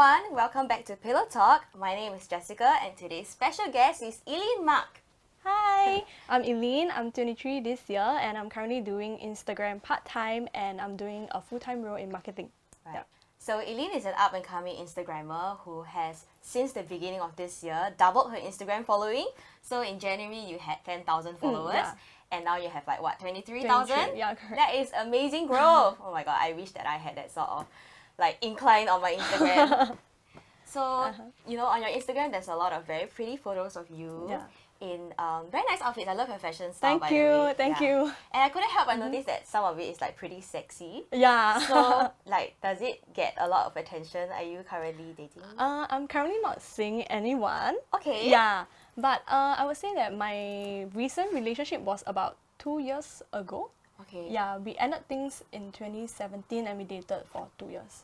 everyone, welcome back to Pillow Talk. My name is Jessica and today's special guest is Eileen Mak. Hi, I'm Eileen. I'm 23 this year and I'm currently doing Instagram part-time and I'm doing a full-time role in marketing. Right. Yeah. So Eileen is an up-and-coming Instagrammer who has, since the beginning of this year, doubled her Instagram following. So in January, you had 10,000 followers. And now you have like what, 23,000? Yeah, correct. That is amazing growth. Oh my god, I wish that I had that sort of like incline on my Instagram. So, you know, on your Instagram, there's a lot of very pretty photos of you in very nice outfits. I love your fashion style, by the way. Thank you. And I couldn't help but notice that some of it is like pretty sexy. Yeah. So, like, does it get a lot of attention? Are you currently dating? I'm currently not seeing anyone. Okay. Yeah, but I would say that my recent relationship was about 2 years ago. Okay. Yeah, we ended things in 2017 and we dated for 2 years.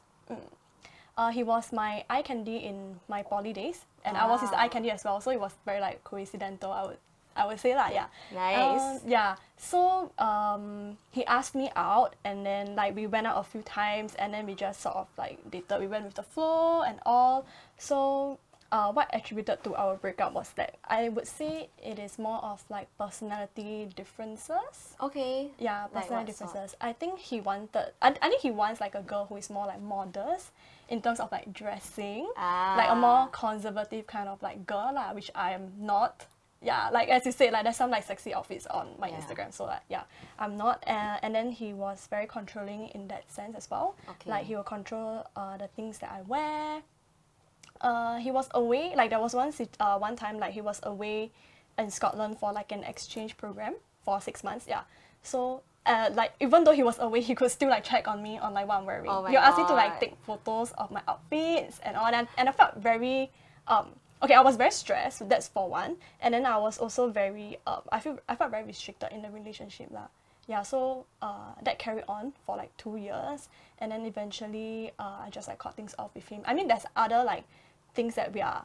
He was my eye candy in my poly days, and I was his eye candy as well. So it was very like coincidental. I would say that. Yeah. Nice. Yeah. So he asked me out, and then like we went out a few times, and then we just sort of like dated. We went with the flow and all. So what attributed to our breakup was that I would say it is more of like personality differences. Okay. Yeah, personality like differences. I think he wanted. I think he wants like a girl who is more like modest in terms of like dressing, like a more conservative kind of like girl lah, which I am not. Yeah, like as you said, like there's some like sexy outfits on my Instagram, so like yeah, I'm not. And then he was very controlling in that sense as well. Okay. Like he will control the things that I wear. He was away. Like there was one time like he was away in Scotland for like an exchange program for 6 months. Yeah, so. Like even though he was away, he could still like check on me on like what I'm wearing. Oh my He asked me to God. like take photos of my outfits and all, and I felt very okay. I was very stressed. That's for one, and then I was also very I felt very restricted in the relationship lah. Yeah, so that carried on for like 2 years, and then eventually I just like cut things off with him. I mean, there's other like things that we are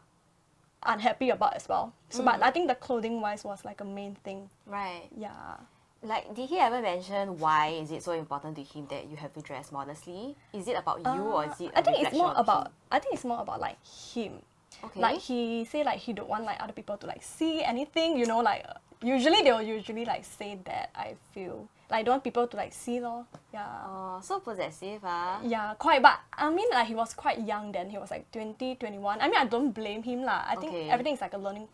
unhappy about as well. So, but I think the clothing wise was like a main thing. Right. Yeah. Like, did he ever mention why is it so important to him that you have to dress modestly? Is it about you or is it a I think it's reflection more of about him? I think it's more about like him. Okay. Like he say like he don't want like other people to like see anything, you know, like usually they will usually like say that, I feel. Like don't want people to like see lor. Yeah. Oh, so possessive, ah. Yeah, quite, but I mean like he was quite young then. He was like 20, 21. I mean I don't blame him lah. I think Okay. everything is like a learning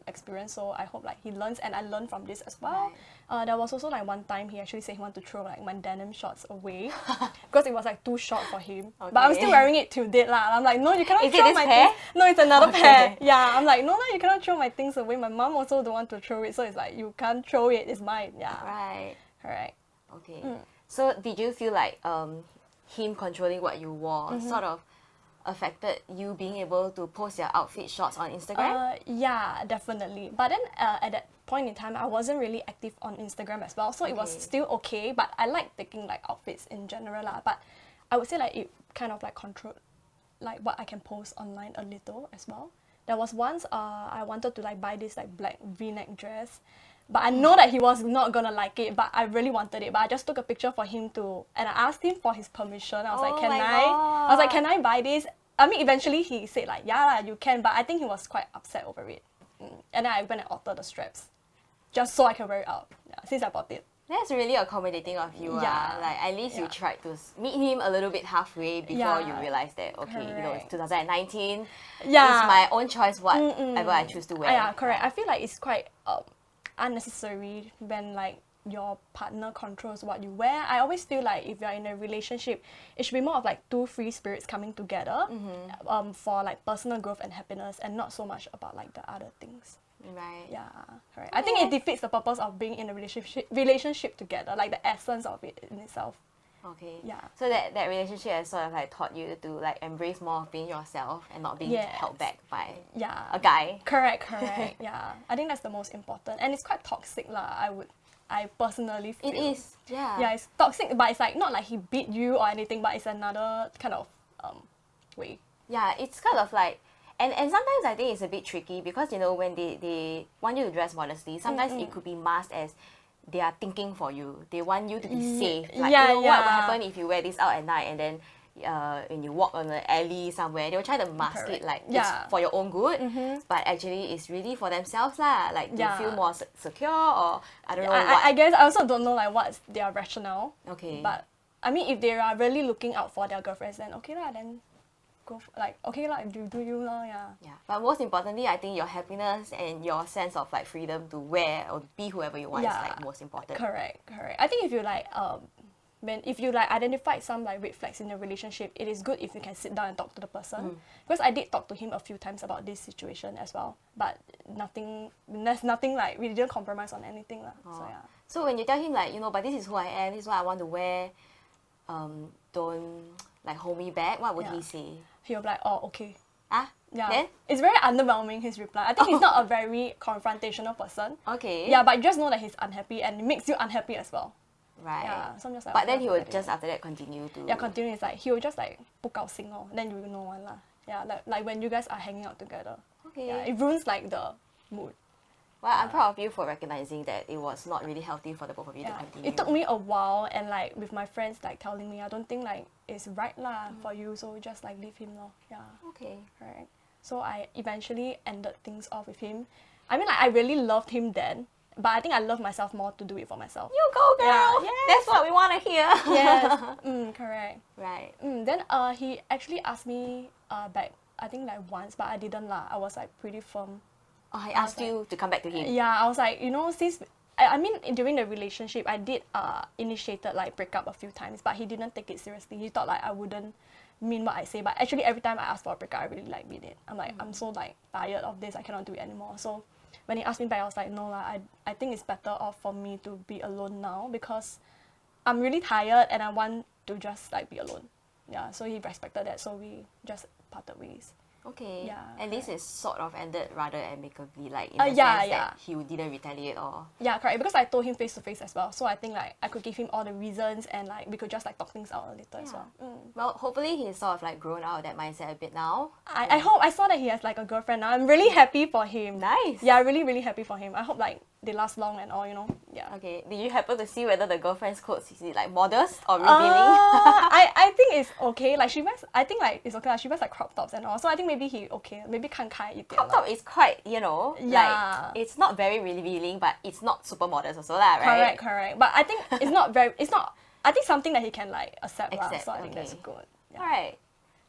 experience, so I hope like he learns and I learn from this as well. There was also like one time he actually said he wanted to throw like my denim shorts away because it was like too short for him. But I'm still wearing it till date lah. I'm like, no, you cannot Is it throw this my pair? things. No, it's another Okay. pair. Yeah, I'm like, no, you cannot throw my things away. My mom also don't want to throw it, so it's like you can't throw it. It's mine. Yeah. Right. Correct. Okay. So did you feel like him controlling what you wore sort of affected you being able to post your outfit shots on Instagram? Yeah, definitely. But then at that point in time, I wasn't really active on Instagram as well, so it was still okay. But I like taking like outfits in general lah. But I would say like it kind of like controlled like what I can post online a little as well. There was once I wanted to like buy this like black V-neck dress, but I know that he was not gonna like it, but I really wanted it. But I just took a picture for him and I asked him for his permission. I was like, I was like, can I buy this? I mean, eventually he said like, yeah, you can, but I think he was quite upset over it. And then I went and altered the straps, just so I can wear it out. Yeah, since I bought it. That's really accommodating of you. Yeah. Like at least you tried to meet him a little bit halfway before you realized that okay, you know, it's 2019. Yeah. It's my own choice whatever I choose to wear. Yeah, correct. I feel like it's quite unnecessary when like your partner controls what you wear. I always feel like if you're in a relationship, it should be more of like two free spirits coming together for like personal growth and happiness, and not so much about like the other things. Right. Yeah, correct. I think it defeats the purpose of being in a relationship together, like the essence of it in itself. Okay. Yeah. So that relationship has sort of like taught you to like embrace more of being yourself and not being held back by a guy. Correct. Yeah. I think that's the most important. And it's quite toxic lah, I personally feel. It is, yeah. Yeah, it's toxic, but it's like not like he beat you or anything, but it's another kind of way. Yeah, it's kind of like, and sometimes I think it's a bit tricky because, you know, when they want you to dress modestly, sometimes it could be masked as they are thinking for you. They want you to be safe. Like, you know, what will happen if you wear this out at night and then when you walk on the alley somewhere, they will try to mask it like it's for your own good, but actually it's really for themselves lah, like to feel more secure, or I don't know what. I guess I also don't know like what's their rationale. Okay. But I mean, if they are really looking out for their girlfriends, then okay lah, then go okay lah, do you lah, Yeah, but most importantly, I think your happiness and your sense of like freedom to wear or be whoever you want is like most important. Correct. I think if you like if you like identified some like red flags in your relationship, it is good if you can sit down and talk to the person. Because I did talk to him a few times about this situation as well, but there's nothing like, we didn't compromise on anything lah. So yeah. So when you tell him like, but this is who I am, this is what I want to wear, don't like hold me back, what would he say? He'll be like, oh, okay. Yeah. Then? It's very underwhelming, his reply. I think he's not a very confrontational person. Okay. Yeah, but you just know that he's unhappy and it makes you unhappy as well. Right. Yeah, so I'm just like, but then he will just after that continue to... Yeah, continue. It's like, he will just like, 不高兴 oh, then you know one lah. Yeah, like when you guys are hanging out together. Okay. Yeah, it ruins like the mood. Well, I'm proud of you for recognizing that it was not really healthy for the both of you to continue. It took me a while, and like with my friends like telling me, I don't think like it's right lah for you, so just like leave him lor. Yeah. Okay. Right. So I eventually ended things off with him. I mean, like I really loved him then, but I think I love myself more to do it for myself. You go, girl. Yeah. Yes. That's what we want to hear. Yes. Correct. Right. Then he actually asked me back, I think like once, but I didn't lah. I was like pretty firm. Oh, he asked you to come back to him. Yeah, I was like, since I mean during the relationship, I did initiated like breakup a few times, but he didn't take it seriously. He thought like I wouldn't mean what I say, but actually every time I ask for a breakup, I really like mean it. I'm like, I'm so like tired of this, I cannot do it anymore. So when he asked me back, I was like, no lah, I think it's better off for me to be alone now because I'm really tired and I want to just like be alone. Yeah, so he respected that, so we just parted ways. Okay. Yeah. And this is sort of ended rather amicably, like in the sense that he didn't retaliate or... Yeah, correct. Because I told him face to face as well. So I think like I could give him all the reasons and like we could just like talk things out a little as well. Well, hopefully he's sort of like grown out of that mindset a bit now. I hope, I saw that he has like a girlfriend now. I'm really happy for him. Nice. Yeah, really, really happy for him. I hope like they last long and all, Yeah. Okay. Did you happen to see whether the girlfriend's clothes is it like modest or revealing? I think it's okay. Like she wears, I think like it's okay. Like she wears like crop tops and all. So I think maybe he okay. Maybe 看开一点. Crop top is quite, like it's not very revealing, but it's not super modest also lah, right? Correct. But I think it's not I think something that he can like accept lah. So I think that's good. Yeah. Alright.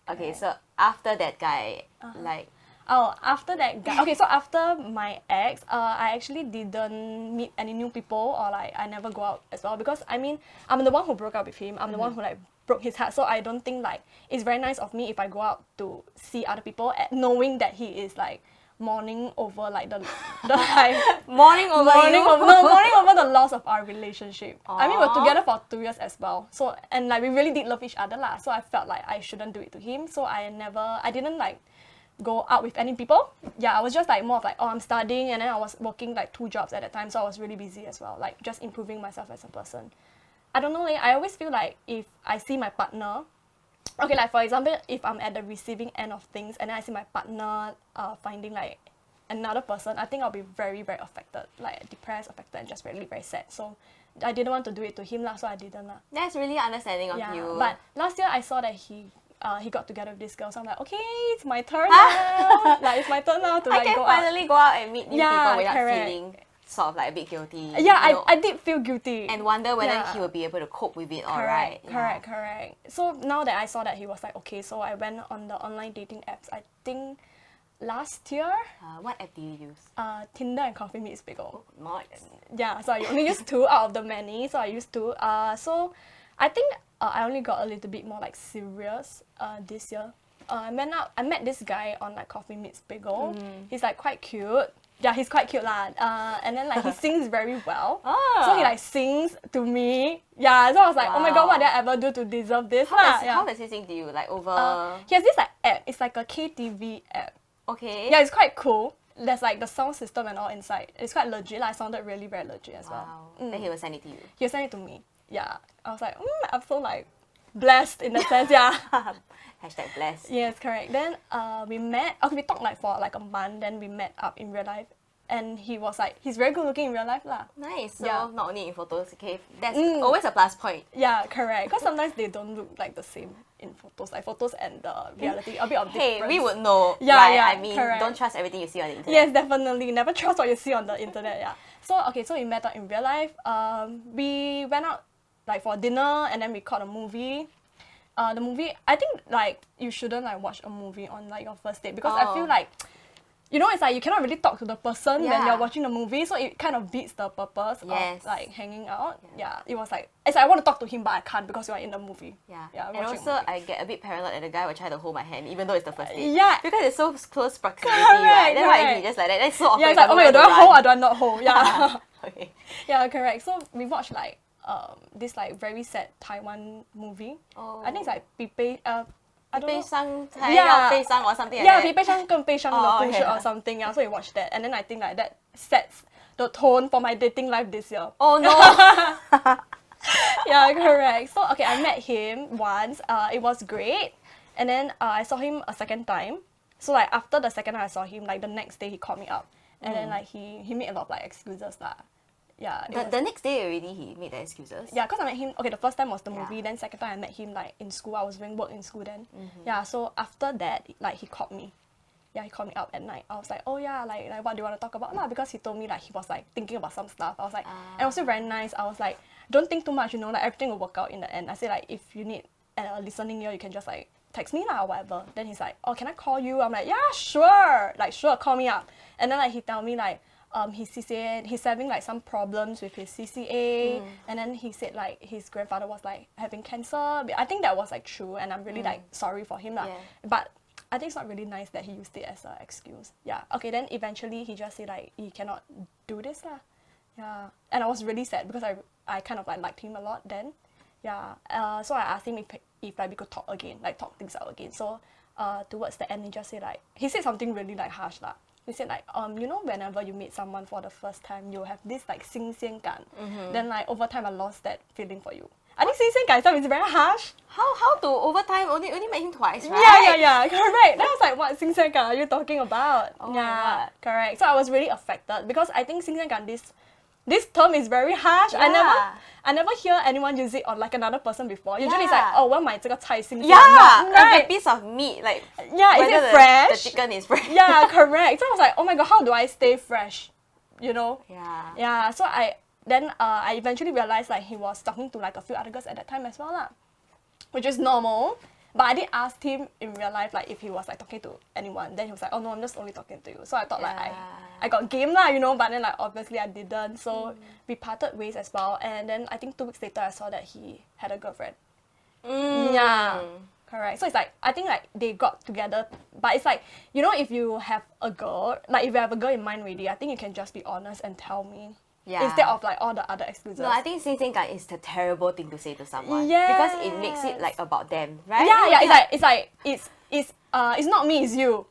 Okay, so after that guy, like... Oh, after that guy. Okay, so after my ex, I actually didn't meet any new people or like I never go out as well because I mean I'm the one who broke up with him. I'm the one who like broke his heart. So I don't think like it's very nice of me if I go out to see other people knowing that he is like mourning over like the like mourning over the loss of our relationship. Aww. I mean we're together for 2 years as well. So and like we really did love each other lah. So I felt like I shouldn't do it to him. So I didn't like go out with any people. Yeah, I was just like more of like, I'm studying and then I was working like 2 jobs at that time, so I was really busy as well, like just improving myself as a person. I don't know, like, I always feel like if I see my partner, okay, like for example, if I'm at the receiving end of things and then I see my partner finding like another person, I think I'll be very, very affected, like depressed, affected, and just really, very sad. So I didn't want to do it to him lah, so I didn't lah. That's really understanding of you. But last year I saw that he got together with this girl, so I'm like, okay, it's my turn now. Like it's my turn now to like go out. I can finally go out and meet new people without feeling sort of like a bit guilty. Yeah, I did feel guilty. And wonder whether he will be able to cope with it alright. Correct. So now that I saw that he was like, okay, so I went on the online dating apps, I think last year. What app do you use? Tinder and Coffee Meets Bagel. Oh, nice. Yeah, so I only used 2 out of the many, so I used 2. So I think I only got a little bit more like serious this year. I met this guy on like Coffee Meets Bagel. He's like quite cute. Yeah, he's quite cute lah. And then like he sings very well. So he like sings to me. Yeah, so I was like, oh my god, what did I ever do to deserve this? How does he sing to you? Like over... he has this like app. It's like a KTV app. Okay. Yeah, it's quite cool. There's like the sound system and all inside. It's quite legit. Like, it sounded really, very legit as well. Then he will send it to you. He'll send it to me. Yeah. I was like, I'm so like blessed in that sense, yeah. Hashtag blessed. Yes, correct. Then we met. Okay, we talked like for like a month. Then we met up in real life and he was like, he's very good looking in real life lah. Nice. So Yeah. not only in photos, okay, that's always a plus point. Yeah, correct. Because sometimes they don't look like the same in photos. Like photos and the reality, a bit of difference. Hey, we would know, Yeah, right? yeah, I mean, correct. don't trust everything you see on the internet. Yes, definitely. Never trust what you see on the internet, yeah. So, okay, so we met up in real life. We went out like for dinner and then we caught a movie. The movie, I think like you shouldn't like watch a movie on like your first date because I feel like, you know, it's like you cannot really talk to the person when you're watching the movie, so it kind of beats the purpose of like hanging out. Yeah, it was like, it's like I want to talk to him but I can't because you are in the movie. Yeah, yeah. And also I get a bit paranoid that the guy will try to hold my hand even though it's the first date. Yeah. Because it's so close proximity, right? Then why if he just like that? That's so awkward. Yeah, it's like, oh my god, do I hold or do I not hold? Yeah. Okay. Yeah, correct. So we watched like this like very sad Taiwan movie. I think it's like I don't know. 悲伤才 Yeah. 要悲伤 or something like Yeah, that. 比悲伤更悲伤的故事 or something. Yeah, so we watched that, and then I think like that sets the tone for my dating life this year. Oh no. Yeah, correct. So okay, I met him once. It was great, and then I saw him a second time. So like after the second time I saw him, like the next day he called me up, and then like he made a lot of like excuses lah. Yeah. The next day already he made the excuses. Yeah, because I met him, okay, the first time was the movie, then second time I met him like in school. I was doing work in school then. Yeah, so after that, like he called me. Yeah, he called me up at night. I was like, oh yeah, like what do you want to talk about? Nah, because he told me like he was like thinking about some stuff. I was like, and it was still very nice. I was like, don't think too much, you know, like everything will work out in the end. I say like, if you need a listening ear, you can just like text me lah or whatever. Then he's like, oh, can I call you? I'm like, yeah, sure. Like, sure, call me up. And then like he tell me like, his CCA, he's having like some problems with his CCA, and then he said like his grandfather was like having cancer. I think that was like true, and I'm really like sorry for him lah. Yeah. But I think it's not really nice that he used it as an excuse. Yeah. Okay. Then eventually he just said like he cannot do this lah. Yeah. And I was really sad because I kind of like liked him a lot then. Yeah. So I asked him if like we could talk again, like talk things out again. So towards the end he just said like he said something really like harsh lah. He said like, you know, whenever you meet someone for the first time, you have this like 新鲜感. Then like over time I lost that feeling for you. I think 新鲜感 itself is very harsh. How to over time only met him twice, right? Yeah, correct. Then I was like, what 新鲜感 are you talking about? Oh my God. Correct. So I was really affected because I think 新鲜感, this term is very harsh. Yeah. I never hear anyone use it on like another person before. Usually it's Yeah. like, oh, 我买这个菜新鲜 Yeah, like right? a piece of meat, like Yeah, is whether it fresh? The chicken is fresh. Yeah, correct. So I was like, oh my god, how do I stay fresh? You know? Yeah. Yeah, so I eventually realized like he was talking to like a few other girls at that time as well lah, which is normal. But I did ask him in real life like if he was like talking to anyone. Then he was like, oh no, I'm just only talking to you. So I thought like I got game lah, you know. But then like obviously I didn't. So we parted ways as well. And then I think 2 weeks later I saw that he had a girlfriend. Yeah. Correct. So it's like, I think like they got together, but it's like, you know, if you have a girl, like if you have a girl in mind already, I think you can just be honest and tell me. Yeah. Instead of like all the other excuses. No, I think 新鲜感 is the terrible thing to say to someone. Yes. Because it makes it like about them, right? Yeah, it's not me, it's you.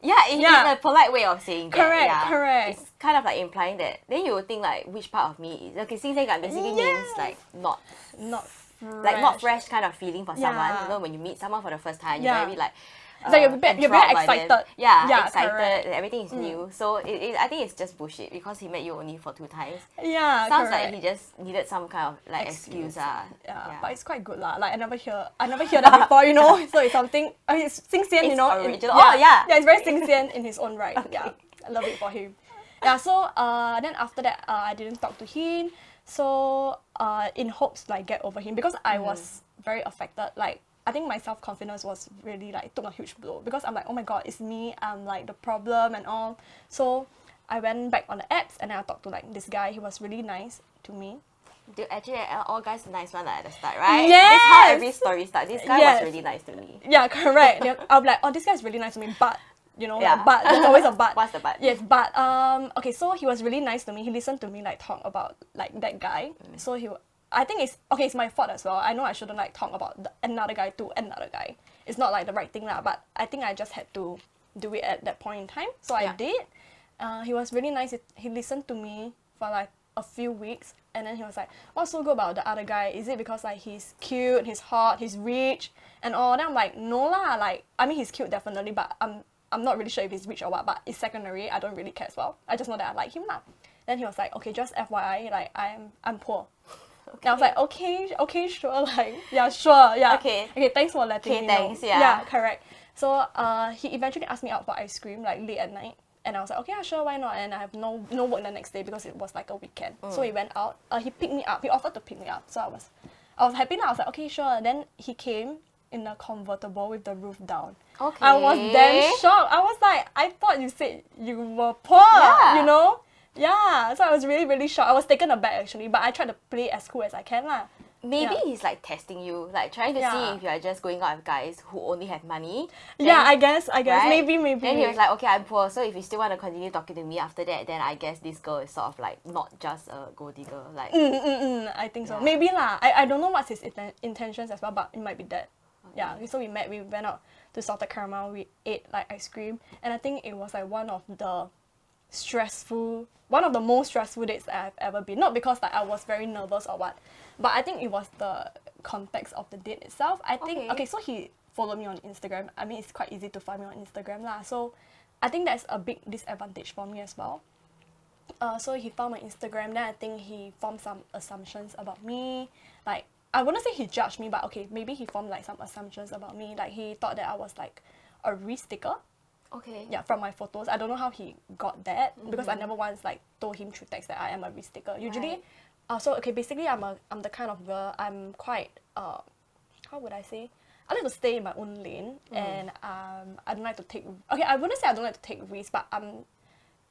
Yeah, in a polite way of saying that. Correct, yeah. correct. It's kind of like implying that. Then you would think like, which part of me is... Okay, 新鲜感 basically means like not fresh. Like not fresh kind of feeling for someone. Yeah. You know, when you meet someone for the first time, you're very like... It's like you're very enthralled by them. excited. Yeah, excited. Correct. Everything is new. So I think it's just bullshit because he met you only for 2 times. Yeah, Sounds correct. like he just needed some kind of like excuse. Yeah, but it's quite good lah. Like I never hear that before, you know. So it's something. I mean, it's 新鲜, you know. Original. Yeah, it's very 新鲜 in his own right. Okay. Yeah, I love it for him. Yeah. So then after that, I didn't talk to him. So in hopes like get over him because I was very affected. Like I think my self-confidence was really like took a huge blow because I'm like, oh my god, it's me. I'm like the problem and all. So I went back on the apps and then I talked to like this guy. He was really nice to me. Dude, actually, all guys nice one at the start, right? Yes! This is how every story starts. This guy was really nice to me. Yeah, correct. I'll be like, oh, this guy's really nice to me, but you know, Yeah. like, but there's always a but. What's the but? Yes, but okay, so he was really nice to me. He listened to me like talk about like that guy. So I think it's my fault as well. I know I shouldn't like talk about another guy to another guy. It's not like the right thing lah, but I think I just had to do it at that point in time. So I did. He was really nice. He listened to me for like a few weeks, and then he was like, what's so good about the other guy? Is it because like he's cute, he's hot, he's rich and all? Then I'm like, no lah, like I mean he's cute definitely, but I'm not really sure if he's rich or what, but it's secondary. I don't really care as well. I just know that I like him lah. Then he was like, okay, just FYI, like I'm poor. Okay. And I was like, okay, sure, like yeah, sure, yeah. Okay, thanks for letting me thanks, know. yeah. Yeah, correct. So he eventually asked me out for ice cream like late at night. And I was like, okay, yeah, sure, why not? And I have no work the next day because it was like a weekend. So we went out. He picked me up. He offered to pick me up. So I was happy now. I was like, okay, sure. Then he came in a convertible with the roof down. Okay. I was damn shocked. I was like, I thought you said you were poor, you know? Yeah. So I was really, really shocked. I was taken aback actually, but I tried to play as cool as I can lah. Maybe he's like testing you, like trying to see if you are just going out with guys who only have money. Then, I guess. Right? Maybe. Then he was like, okay, I'm poor, so if you still want to continue talking to me after that, then I guess this girl is sort of like not just a gold digger. Like, I think so. Maybe lah. I don't know what's his intentions as well, but it might be that. Okay. Yeah. So we went out to Salted Caramel. We ate like ice cream, and I think it was like one of the most stressful dates that I've ever been. Not because like I was very nervous or what, but I think it was the context of the date itself. I think okay, so he followed me on Instagram. I mean, it's quite easy to find me on Instagram lah. So I think that's a big disadvantage for me as well. So he found my Instagram. Then I think he formed some assumptions about me. Like I wouldn't say he judged me, but okay, maybe he formed like some assumptions about me. Like he thought that I was like a risk taker. Okay. Yeah, from my photos. I don't know how he got that because I never once like told him through text that I am a risk taker. Usually, so okay, basically I'm the kind of girl, I'm quite how would I say? I like to stay in my own lane and I don't like to take, okay, I wouldn't say I don't like to take risks, but I'm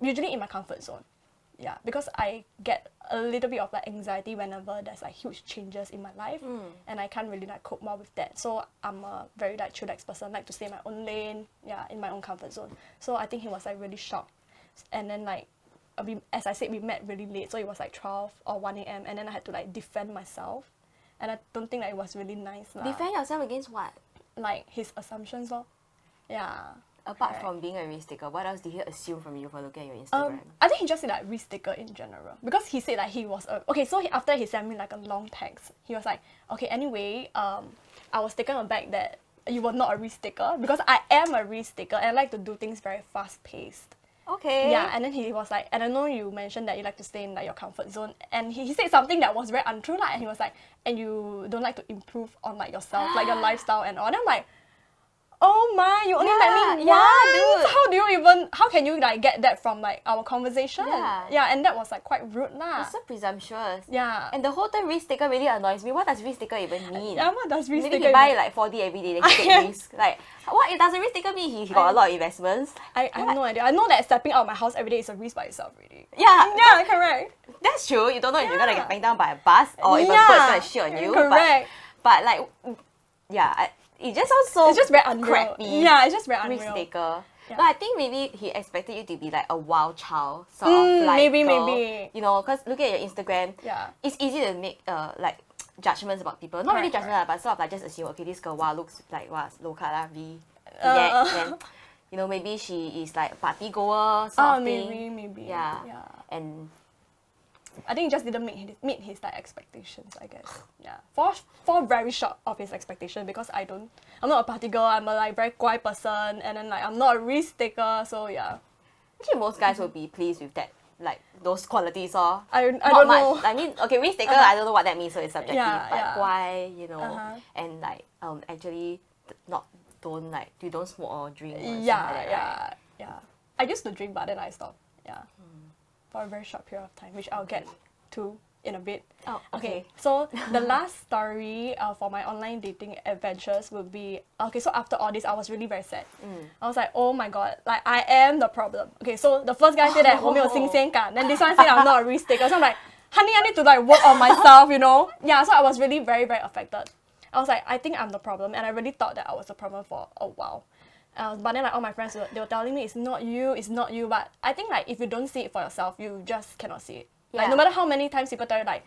usually in my comfort zone. Yeah, because I get a little bit of like anxiety whenever there's like huge changes in my life and I can't really like cope more with that. So I'm a very like chillax person, like to stay in my own lane, yeah, in my own comfort zone. So I think he was like really shocked. And then like, as I said, we met really late, so it was like 12 or 1 a.m. and then I had to like defend myself. And I don't think that it was really nice lah. Defend yourself against what? Like his assumptions lor. Yeah. Apart from being a risk taker, what else did he assume from you for looking at your Instagram? I think he just said like risk taker in general. Because he said like he was okay, so after he sent me like a long text, he was like, okay, anyway, I was taken aback that you were not a risk taker because I am a risk taker and I like to do things very fast paced. Okay. Yeah, and then he was like, and I know you mentioned that you like to stay in like your comfort zone, and he said something that was very untrue lah, and he was like, and you don't like to improve on like yourself, like your lifestyle and all. And I'm like, oh my, you only met me once? How can you like get that from like our conversation? Yeah, and that was like quite rude lah. It's so presumptuous. Yeah. And the whole time risk taker really annoys me. What does risk taker even mean? Yeah, what does risk taker mean? Maybe he buy like 4D every day, then he take risk. Like, what does a risk taker mean? He got a lot of investments. I have no idea. I know that stepping out of my house every day is a risk by itself really. Yeah, correct. That's true. You don't know if you're gonna get banged down by a bus or if a bird's gonna shit on you. Correct. But like, it just sounds so it's just very unreal. Crappy. Yeah, it's just very unreal. Risk taker. Yeah. No, I think maybe he expected you to be like a wild child, sort of like maybe. You know, because looking at your Instagram, it's easy to make like judgments about people. Not really judgments, but sort of like just assume, okay, this girl looks like low calorie, then you know maybe she is like a party goer sort of thing. Maybe. Yeah. And I think he just didn't meet his like expectations, I guess. Yeah. Fall very short of his expectation because I'm not a party girl, I'm a like very quiet person, and then like I'm not a risk taker, so yeah. Actually most guys will be pleased with that, like those qualities or I don't know. I mean, okay, risk taker, I don't know what that means, so it's subjective. But why, you know, and like actually you don't smoke or drink or something like that, right? Yeah. I used to drink but then I stopped. Yeah. For a very short period of time, which I'll get to in a bit. Oh, okay. So the last story for my online dating adventures would be, okay, so after all this, I was really very sad. I was like, oh my god, like I am the problem. Okay, so the first guy said that 我没有新鲜感, then this one said I'm not a risk taker. So I'm like, honey, I need to like work on myself, you know? Yeah, so I was really very, very affected. I was like, I think I'm the problem, and I really thought that I was the problem for a while. But then like all my friends, they were telling me it's not you. But I think like if you don't see it for yourself, you just cannot see it. Yeah. Like no matter how many times people tell you like,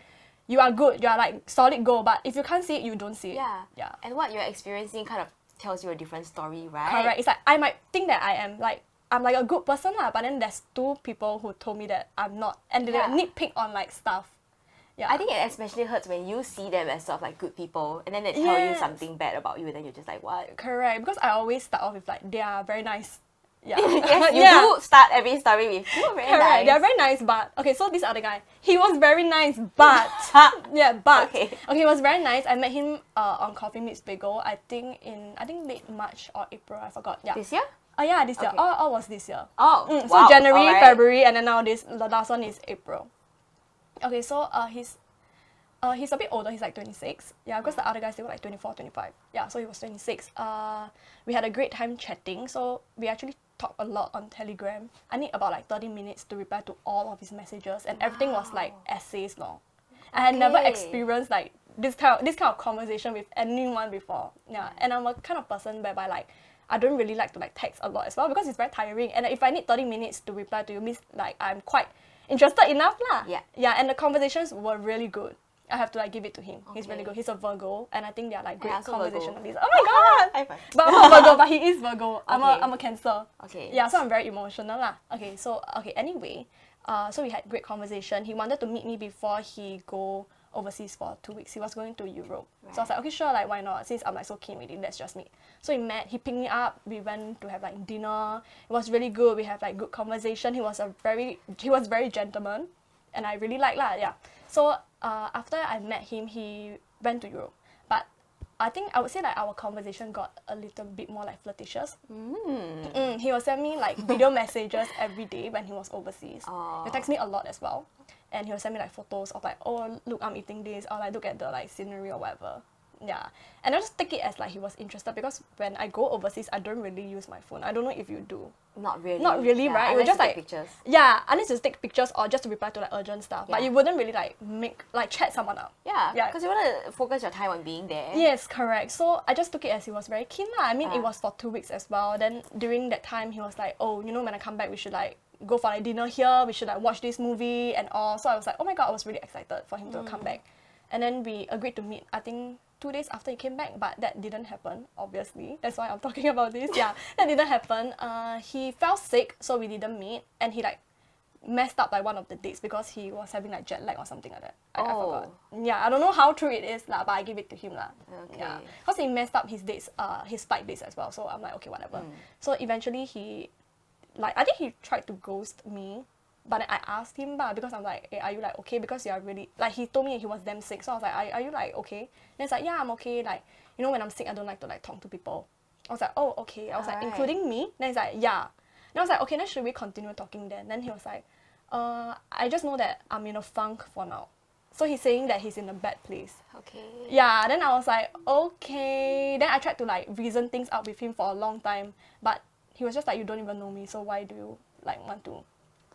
you are good, you are like solid gold, but if you can't see it, you don't see it. Yeah. And what you're experiencing kind of tells you a different story, right? Correct. It's like I might think that I'm like a good person lah, but then there's two people who told me that I'm not, and they nitpick on like stuff. Yeah. I think it especially hurts when you see them as sort of like good people and then they tell you something bad about you and then you're just like, what? Correct, because I always start off with like, they are very nice. Yeah. Yes, you do start every story with, you were very Correct. nice. They're very nice, but okay, so this other guy, he was very nice, but Okay. he was very nice. I met him on Coffee Meets Bagel, I think late March or April, I forgot. Yeah. This year? Yeah, this year. Okay. All was this year. Oh, So wow. January, Alright. February, and then now the last one is April. Okay, so he's a bit older, he's like 26. Yeah, because the other guys, they were like 24, 25. Yeah, so he was 26. We had a great time chatting, so we actually talked a lot on Telegram. I need about like 30 minutes to reply to all of his messages, and everything was like essays long. I had never experienced like this kind of conversation with anyone before. Yeah, and I'm a kind of person whereby like I don't really like to like text a lot as well because it's very tiring. And if I need 30 minutes to reply to you, means like I'm quite interested enough lah. Yeah. Yeah, and the conversations were really good. I have to like give it to him. He's really good. He's a Virgo, and I think they are like great conversationalists. Oh my god! High five. But I'm not Virgo, but he is Virgo. I'm a Cancer. Okay. Yeah, so I'm very emotional lah. Okay, so anyway, so we had great conversation. He wanted to meet me before he go overseas for 2 weeks. He was going to Europe. Right. So I was like, okay, sure, like why not? Since I'm like so keen with it, let's just meet. So he picked me up, we went to have like dinner. It was really good. We had like good conversation. He was very gentleman, and I really liked lah, yeah. So after I met him, he went to Europe. But I think I would say like our conversation got a little bit more like flirtatious. He would send me like video messages every day when he was overseas. He text me a lot as well. And he would send me like photos of like, oh look, I'm eating this, or like look at the like scenery or whatever. Yeah. And I just take it as like he was interested, because when I go overseas, I don't really use my phone. I don't know if you do. Not really. Not really, yeah, right? It unless was just you like take pictures. Yeah, unless you take pictures or just to reply to like urgent stuff. Yeah. But you wouldn't really like chat someone up. Yeah, because you want to focus your time on being there. Yes, correct. So I just took it as he was very keen lah. I mean, it was for 2 weeks as well. Then during that time, he was like, oh, you know, when I come back, we should like go for like dinner here. We should like watch this movie and all. So I was like, oh my god, I was really excited for him to come back. And then we agreed to meet, I think 2 days after he came back, but that didn't happen, obviously. That's why I'm talking about this. Yeah, that didn't happen. He fell sick, so we didn't meet, and he like messed up like one of the dates because he was having like jet lag or something like that. I forgot. Yeah, I don't know how true it is lah, but I give it to him lah. Okay. Yeah, because he messed up his dates, his flight dates as well. So I'm like, okay, whatever. So eventually he, like, I think he tried to ghost me. But then I asked him because I'm like, hey, are you like okay? Because you are really, like, he told me he was damn sick. So I was like, are you like okay? And he's like, yeah, I'm okay. Like, you know, when I'm sick, I don't like to like talk to people. I was like, oh, okay. I was like, including me? Then he's like, yeah. Then I was like, okay, then should we continue talking then? Then he was like, I just know that I'm in a funk for now. So he's saying that he's in a bad place. Okay. Yeah, then I was like, okay. Then I tried to like reason things out with him for a long time. But he was just like, you don't even know me, so why do you like want to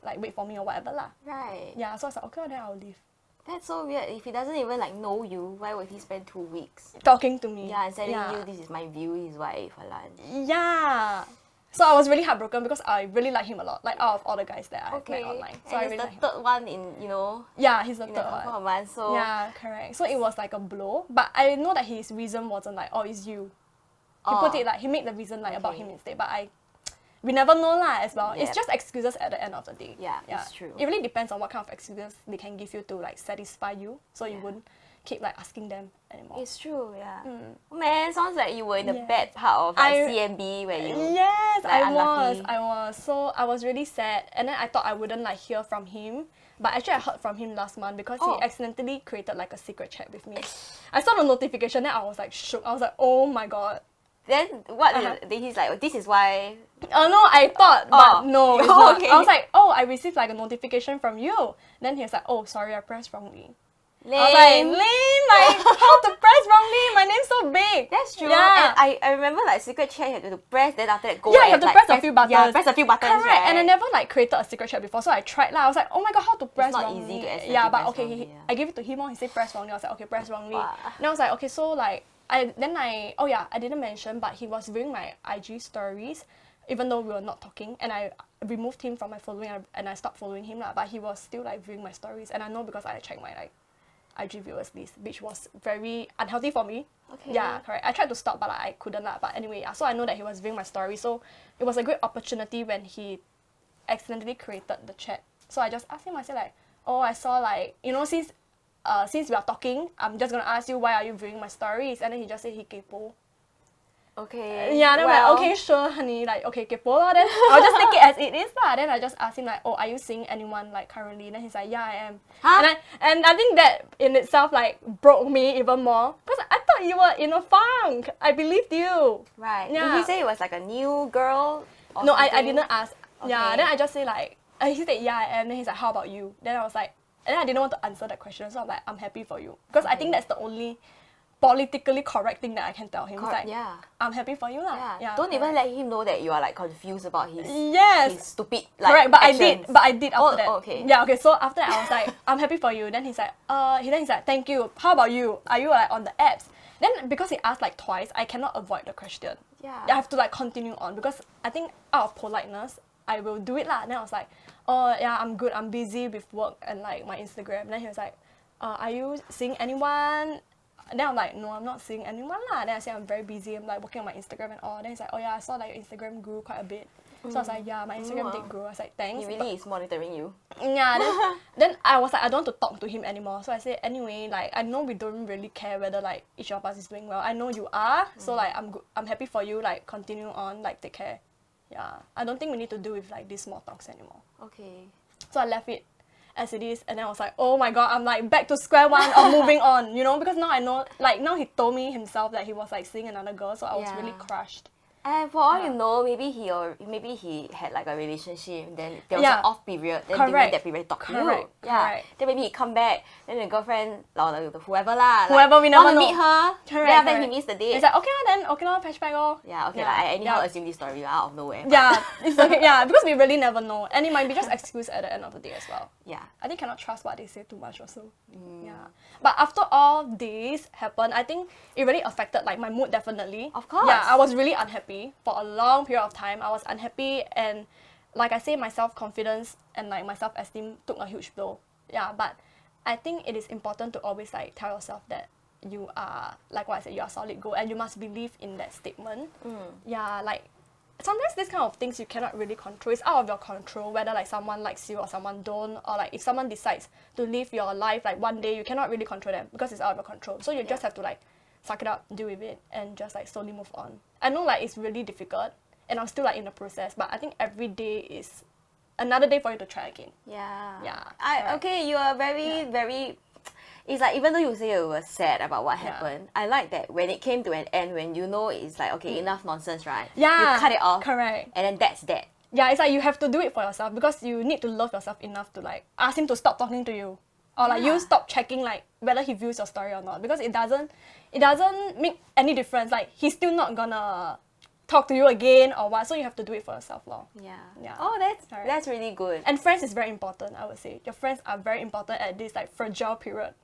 like wait for me or whatever lah. Right. Yeah, so I was like, okay, then I'll leave. That's so weird. If he doesn't even like know you, why would he spend 2 weeks talking to me? Yeah, and telling you this is my view, his wife for lunch. Yeah. So I was really heartbroken because I really like him a lot. Like out of all the guys that I met online. So and I it's really the like him. third one in, you know. Yeah, he's the third a couple one. of months, so yeah, correct. So it was like a blow. But I know that his reason wasn't like, oh, it's you. He put it like, he made the reason like about him instead. But we never know lah as well. It's just excuses at the end of the day. Yeah, it's true. It really depends on what kind of excuses they can give you to like satisfy you, so you wouldn't keep like asking them anymore. It's true, yeah. Man, sounds like you were in the bad part of like CMB where you Yes, like, I unlucky. was. So I was really sad, and then I thought I wouldn't like hear from him. But actually I heard from him last month because he accidentally created like a secret chat with me. I saw the notification, then I was like shook. I was like, oh my god. Then what then he's like, this is why. Oh no, I thought, but no, it's not. Okay. I was like, oh, I received like a notification from you. Then he was like, oh, sorry, I pressed wrongly. Lame. I was like, lame, like how to press wrongly? My name's so big. That's true. Yeah. And I remember like secret chat, you have to press, then after that go. Yeah, you have to like, press a few buttons. Yeah, press a few buttons. Correct. Right? And I never like created a secret chat before, so I tried lah. I was like, oh my god, how to press not wrongly? easy to accidentally yeah, but press okay, wrongly, I gave it to him. He said press wrongly. I was like, okay, press wrongly. Wow. And I was like, okay, so like I didn't mention, but he was viewing my IG stories, even though we were not talking, and I removed him from my following and I stopped following him lah. But he was still like viewing my stories, and I know because I checked my like IG viewers list, which was very unhealthy for me. Okay. Yeah, correct. I tried to stop, but like, I couldn't lah. But anyway, so I know that he was viewing my story, so it was a great opportunity when he accidentally created the chat. So I just asked him. I said like, oh, I saw like, you know, since we are talking, I'm just gonna ask you, why are you viewing my stories? And then he just said he kepo. Okay. Yeah, then I'm like, okay, sure, honey, like, okay, kepo lah, then I'll just take it as it is lah. Then I just ask him like, oh, are you seeing anyone like currently? Then he's like, yeah, I am. Huh? And I think that in itself like broke me even more because I thought you were in a funk. I believed you. Right. Yeah. Did he say it was like a new girl? Or No, I something? didn't ask. Okay. Yeah, then I just say like, he said, yeah, I am. Then he's like, how about you? Then I was like, and then I didn't want to answer that question. So I'm like, I'm happy for you. Because I think that's the only politically correct thing that I can tell him. It's like, yeah. I'm happy for you lah. Yeah. Don't even let him know that you are like confused about his stupid like correct. But actions. I did after that. Okay. Yeah, okay. So after that I was like, I'm happy for you. Then he's like, he's like, thank you. How about you? Are you like on the apps? Then because he asked like twice, I cannot avoid the question. Yeah. I have to like continue on because I think out of politeness, I will do it lah. Then I was like, oh yeah, I'm good. I'm busy with work and like my Instagram. Then he was like, are you seeing anyone? Then I'm like, no, I'm not seeing anyone lah. Then I say I'm very busy. I'm like working on my Instagram and all. Then he's like, oh yeah, I saw like your Instagram grew quite a bit. So I was like, yeah, my Instagram did grow. I was like, thanks. He really is monitoring you. Yeah. Then I was like, I don't want to talk to him anymore. So I said, anyway, like I know we don't really care whether like each of us is doing well. I know you are. So like I'm good. I'm happy for you. Like continue on. Like take care. Yeah. I don't think we need to do with like these small talks anymore. Okay. So I left it as it is, and then I was like, oh my god, I'm like back to square one or moving on, you know, because now I know, like now he told me himself that he was like seeing another girl, so I was really crushed. And for all you know, maybe he had like a relationship, then there was an off period, then during that period talk to you. Yeah. Then maybe he come back, then the girlfriend, whoever lah. Whoever, we never want to know. meet her. Then after that he missed the date. It's like, okay then, flashback oh. Yeah, okay, I anyhow assume this story out of nowhere. Yeah, it's okay, yeah, because we really never know. And it might be just excuse at the end of the day as well. Yeah. I think cannot trust what they say too much also. Yeah. But after all this happened, I think it really affected like my mood definitely. Of course. Yeah, I was really unhappy for a long period of time. I was unhappy and like I say, my self-confidence and like my self-esteem took a huge blow. Yeah, but I think it is important to always like tell yourself that you are, like what I said, you are solid gold and you must believe in that statement. Yeah, like sometimes this kind of things you cannot really control. It's out of your control whether like someone likes you or someone don't, or like if someone decides to live your life like one day, you cannot really control them because it's out of your control. So you just have to like suck it up, deal with it, and just like slowly move on. I know like it's really difficult and I'm still like in the process, but I think every day is another day for you to try again. Yeah. Okay, you are very it's like even though you say you were sad about what happened, I like that when it came to an end, when you know it's like, okay, enough nonsense, right? Yeah. You cut it off. Correct. And then that's that. Yeah, it's like you have to do it for yourself because you need to love yourself enough to like ask him to stop talking to you. Or like you stop checking like whether he views your story or not, because it doesn't make any difference. Like he's still not gonna talk to you again or what, so you have to do it for yourself lor. Yeah. Oh, that's really good. And friends is very important, I would say. Your friends are very important at this like fragile period.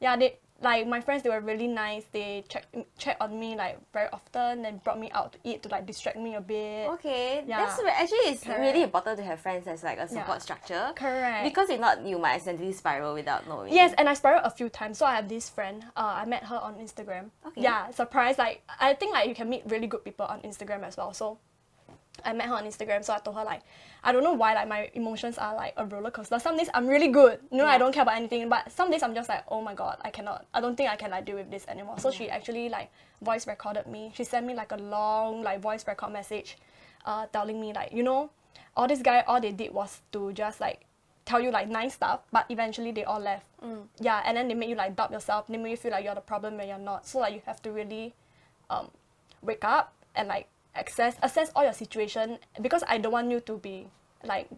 Yeah, they like my friends, they were really nice. They check on me like very often and brought me out to eat to like distract me a bit. Okay, yeah. that's actually it's really important to have friends as like a support structure. Correct. Because if not, you might accidentally spiral without knowing. Yes, and I spiraled a few times. So I have this friend. I met her on Instagram. Okay. Yeah, surprise. Like I think like you can meet really good people on Instagram as well. So I met her on Instagram, so I told her like, I don't know why like my emotions are like a roller coaster. Some days I'm really good, you know, I don't care about anything, but some days I'm just like, oh my god, I don't think I can like deal with this anymore. So she actually like voice recorded me. She sent me like a long like voice record message, telling me like, you know, all this guy, all they did was to just like tell you like nice stuff, but eventually they all left. Yeah, and then they make you like doubt yourself. They make you feel like you're the problem when you're not. So like you have to really wake up and like assess all your situation, because I don't want you to be like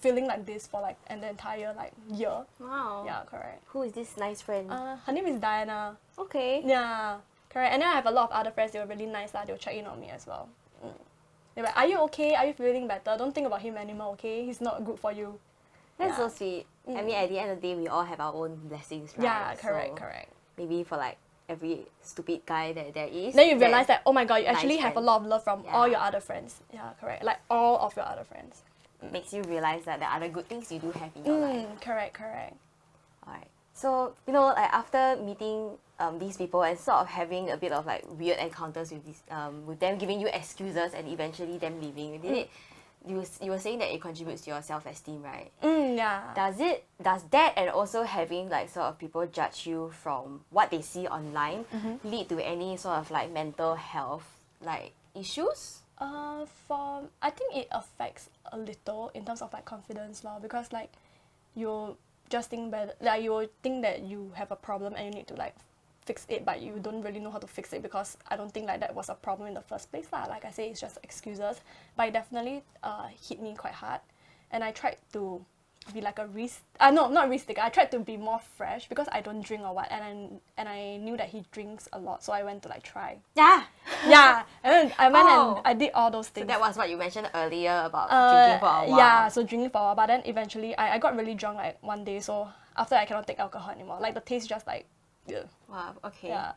feeling like this for like an entire like year. Wow. Yeah, correct. Who is this nice friend? Her name is Diana. Okay. Yeah, correct. And then I have a lot of other friends. They were really nice lah. They will check in on me as well. They were like, are you okay? Are you feeling better? Don't think about him anymore, okay? He's not good for you. That's so sweet. I mean, at the end of the day, we all have our own blessings, right? Yeah, correct, so correct. Maybe for like every stupid guy that there is, then you realize that, oh my god, you actually nice have a friends. lot of love from all your other friends. Yeah, correct. Like all of your other friends. Makes you realize that there are other good things you do have in your life. Correct, correct. Alright. So, you know, like after meeting these people and sort of having a bit of like weird encounters with this, with them giving you excuses and eventually them leaving, you were saying that it contributes to your self-esteem, right? Yeah. Does that and also having like sort of people judge you from what they see online lead to any sort of like mental health like issues? I think it affects a little in terms of like confidence lah, because like you just think bad, like you will think that you have a problem and you need to like fix it, but you don't really know how to fix it, because I don't think like that was a problem in the first place lah. Like I say, it's just excuses, but it definitely hit me quite hard, and I tried to be like a not risk taker. I tried to be more fresh because I don't drink or what, and I knew that he drinks a lot, so I went to like try. Yeah. Yeah, and then I went and I did all those things. So that was what you mentioned earlier about drinking for a while. Yeah, so drinking for a while, but then eventually I got really drunk like one day, so after I cannot take alcohol anymore. Like the taste just like, ugh. Wow, okay. Yeah.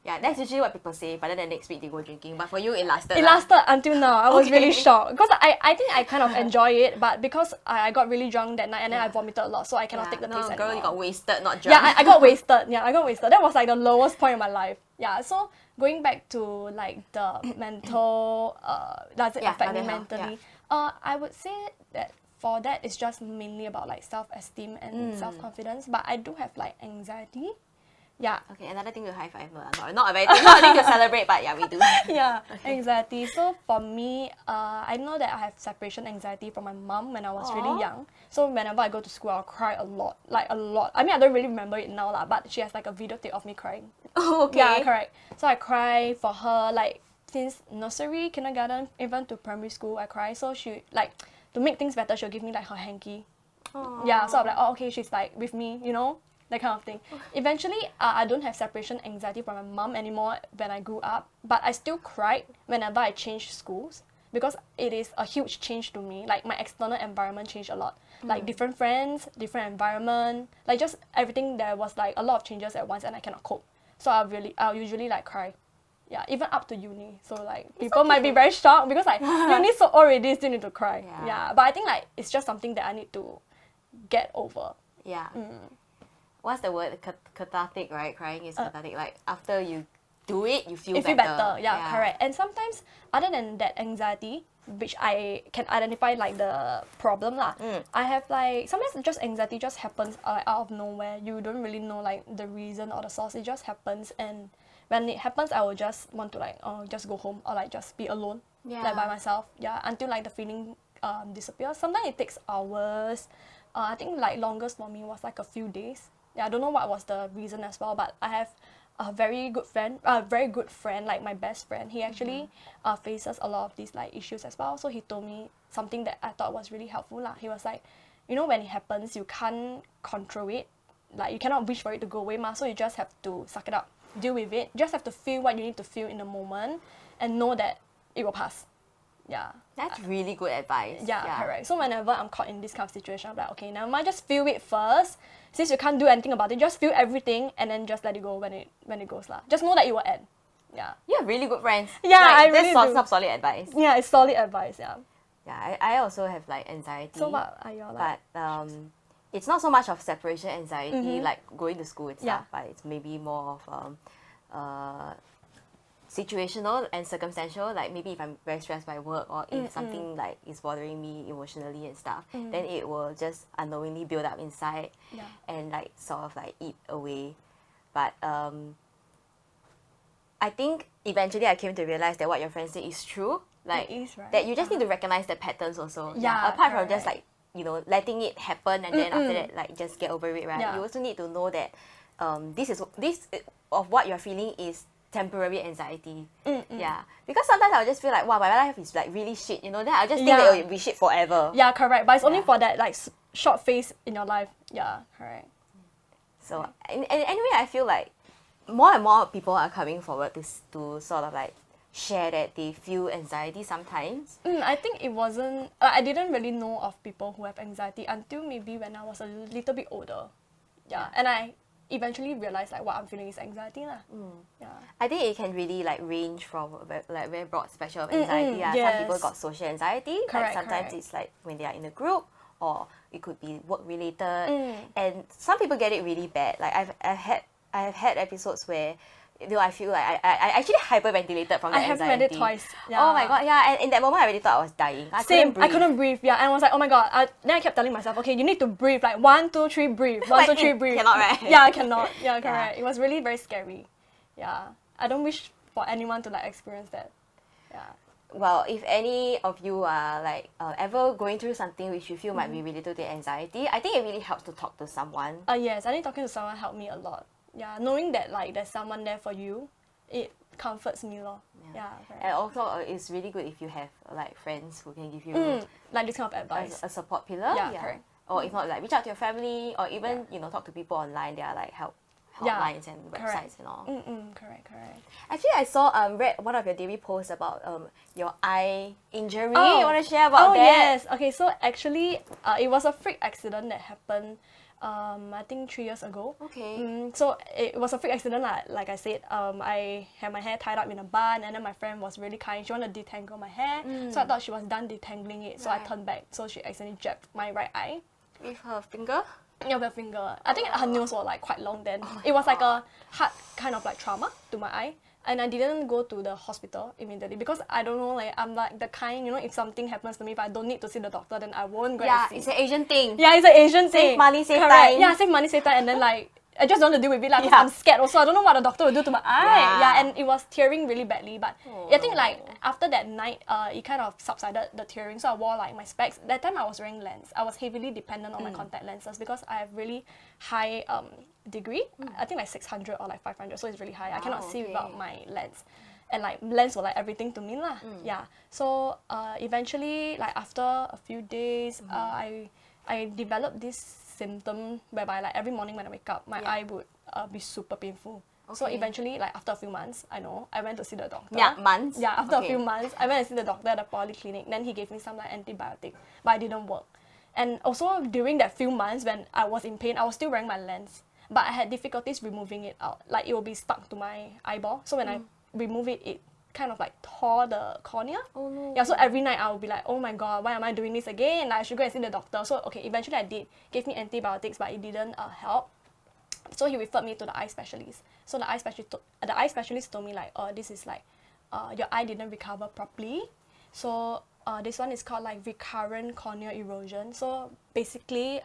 Yeah, that's usually what people say, but then the next week they go drinking. But for you, it lasted. It lasted until now. I was really shocked because I think I kind of enjoy it, but because I got really drunk that night and then I vomited a lot, so I cannot take the taste anymore. Girl, you got wasted, not drunk. Yeah, I got wasted. Yeah, I got wasted. That was like the lowest point in my life. Yeah, so going back to like the mental, does it affect me mentally? Yeah. I would say that for that, it's just mainly about like self-esteem and self-confidence, but I do have like anxiety. Yeah. Okay, another thing to high five. Not a thing to celebrate, but yeah, we do. Yeah, anxiety. So for me, I know that I have separation anxiety from my mom when I was really young. So whenever I go to school, I'll cry a lot. Like a lot. I mean, I don't really remember it now, but she has like a videotape of me crying. Oh, okay. Yeah, correct. So I cry for her like since nursery, kindergarten, even to primary school, I cry. So she like, to make things better, she'll give me like her hanky. Aww. Yeah, so I'm like, oh, okay, she's like with me, you know? That kind of thing. Eventually, I don't have separation anxiety from my mom anymore when I grew up, but I still cried whenever I changed schools because it is a huge change to me. Like my external environment changed a lot. Like different friends, different environment, like just everything. There was like a lot of changes at once and I cannot cope. So I'll usually like cry. Yeah, even up to uni. So like people might be very shocked because like uni so already still need to cry. Yeah, but I think like it's just something that I need to get over. Yeah. What's the word? Cathartic, right? Crying is cathartic. Like after you do it, you feel better. Yeah, correct. And sometimes, other than that anxiety, which I can identify like the problem lah, I have like sometimes just anxiety just happens out of nowhere. You don't really know like the reason or the source. It just happens, and when it happens, I will just want to like just go home or like just be alone, like by myself. Yeah, until like the feeling disappears. Sometimes it takes hours. I think like longest for me was like a few days. Yeah, I don't know what was the reason as well, but I have a very good friend, like my best friend. He actually faces a lot of these like issues as well. So he told me something that I thought was really helpful lah. He was like, you know, when it happens, you can't control it. Like you cannot wish for it to go away, so you just have to suck it up, deal with it. You just have to feel what you need to feel in the moment, and know that it will pass. Yeah. That's really good advice. Yeah, correct. So whenever I'm caught in this kind of situation, I'm like, okay, never mind, just feel it first. Since you can't do anything about it, just feel everything and then just let it go when it goes lah. Just know that it will end. Yeah. You have really good friends. Yeah, like, I really do. That's solid advice. Yeah, it's solid advice. Yeah. Yeah, I also have like anxiety. So what are your like? But it's not so much of separation anxiety, like going to school and stuff. But it's maybe more of situational and circumstantial. Like maybe if I'm very stressed by work or if something like is bothering me emotionally and stuff, then it will just unknowingly build up inside and like sort of like eat away. But I think eventually I came to realize that what your friend said is true. Like it is, right? That you just need to recognize the patterns also. Yeah, apart from just like, you know, letting it happen and then after that like just get over it, right? You also need to know that this of what you're feeling is temporary anxiety. Yeah. Because sometimes I'll just feel like, wow, my life is like really shit, you know, then I'll just think that it will be shit forever. Yeah, correct. But it's only for that like short phase in your life. Yeah, correct. So, and anyway, I feel like more and more people are coming forward to sort of like share that they feel anxiety sometimes. I think it wasn't, I didn't really know of people who have anxiety until maybe when I was a little bit older. Yeah. And I eventually realized like what I'm feeling is anxiety lah. Yeah. I think it can really like range from like very broad spectrum of anxiety. Yes. Some people got social anxiety. Correct, like sometimes it's like when they are in a group, or it could be work related. And some people get it really bad. Like I've had episodes where though I feel like I actually hyperventilated from the anxiety. I hyperventilated twice. Yeah. Oh my god, yeah. And in that moment, I really thought I was dying. Same. I couldn't breathe. Yeah, and I was like, oh my god. Then I kept telling myself, okay, you need to breathe. Like 1, 2, 3, breathe. 1, 2, 3, breathe. Cannot, right? Yeah, I cannot. Yeah, correct. It was really very scary. Yeah, I don't wish for anyone to like experience that. Yeah. Well, if any of you are like ever going through something which you feel might be related to anxiety, I think it really helps to talk to someone. Yes, I think talking to someone helped me a lot. Yeah, knowing that like there's someone there for you, it comforts me lor. Yeah. And also, it's really good if you have like friends who can give you like this kind of advice, a support pillar. Yeah, correct. Or if not, like reach out to your family, or even talk to people online. There are like hotlines and websites and all. Correct. Actually, I saw read one of your daily posts about your eye injury. You want to share about that? Yes. Okay, so actually, it was a freak accident that happened. I think 3 years ago. Okay. So it was a freak accident, like I said. I had my hair tied up in a bun, and then my friend was really kind. She wanted to detangle my hair, so I thought she was done detangling it. So I turned back. So she accidentally jabbed my right eye. With her finger? Yeah, with her finger. I think her nails were like quite long then. It was like a hard kind of like trauma to my eye. And I didn't go to the hospital immediately because I don't know, like I'm like the kind, if something happens to me, if I don't need to see the doctor, then I won't go and see. Yeah, it's an Asian thing. Yeah, it's an Asian thing. Save money, save time. Yeah, save money, save time, and then like I just don't want to deal with it because I'm scared also. I don't know what the doctor will do to my eye. Yeah, and it was tearing really badly. But I think like after that night, it kind of subsided the tearing. So I wore like my specs. That time I was wearing lens. I was heavily dependent on my contact lenses because I have really high degree. I think like 600 or like 500. So it's really high. I cannot see without my lens. And like lens were like everything to me lah. Yeah. So eventually, like after a few days, I developed this symptom whereby like every morning when I wake up, my eye would be super painful. So eventually, like after a few months, I went to see the doctor. Yeah, months? Yeah, after a few months, I went to see the doctor at the polyclinic. Then he gave me some like antibiotic, but it didn't work. And also during that few months when I was in pain, I was still wearing my lens, but I had difficulties removing it out. Like it will be stuck to my eyeball. So when I remove it, it kind of like tore the cornea. Oh no. Yeah, so every night I would be like, oh my god, why am I doing this again? Like, I should go and see the doctor. So okay, eventually I did. Gave me antibiotics, but it didn't help. So he referred me to the eye specialist. So the eye specialist told me like, this is like, your eye didn't recover properly. So this one is called like recurrent corneal erosion. So basically,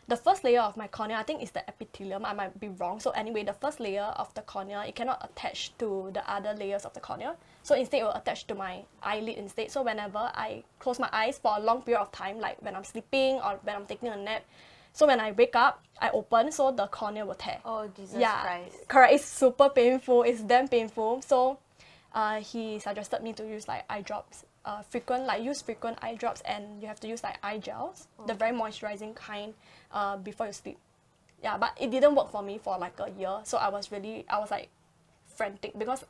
the first layer of my cornea, I think is the epithelium. I might be wrong. So anyway, the first layer of the cornea, it cannot attach to the other layers of the cornea. So instead, it will attach to my eyelid instead. So whenever I close my eyes for a long period of time, like when I'm sleeping or when I'm taking a nap, so when I wake up, I open, so the cornea will tear. Oh, Jesus Christ. Correct. It's super painful. It's damn painful. So he suggested me to use like eye drops. Use frequent eye drops, and you have to use like eye gels, the very moisturizing kind, before you sleep. Yeah, but it didn't work for me for like a year. So I was like frantic because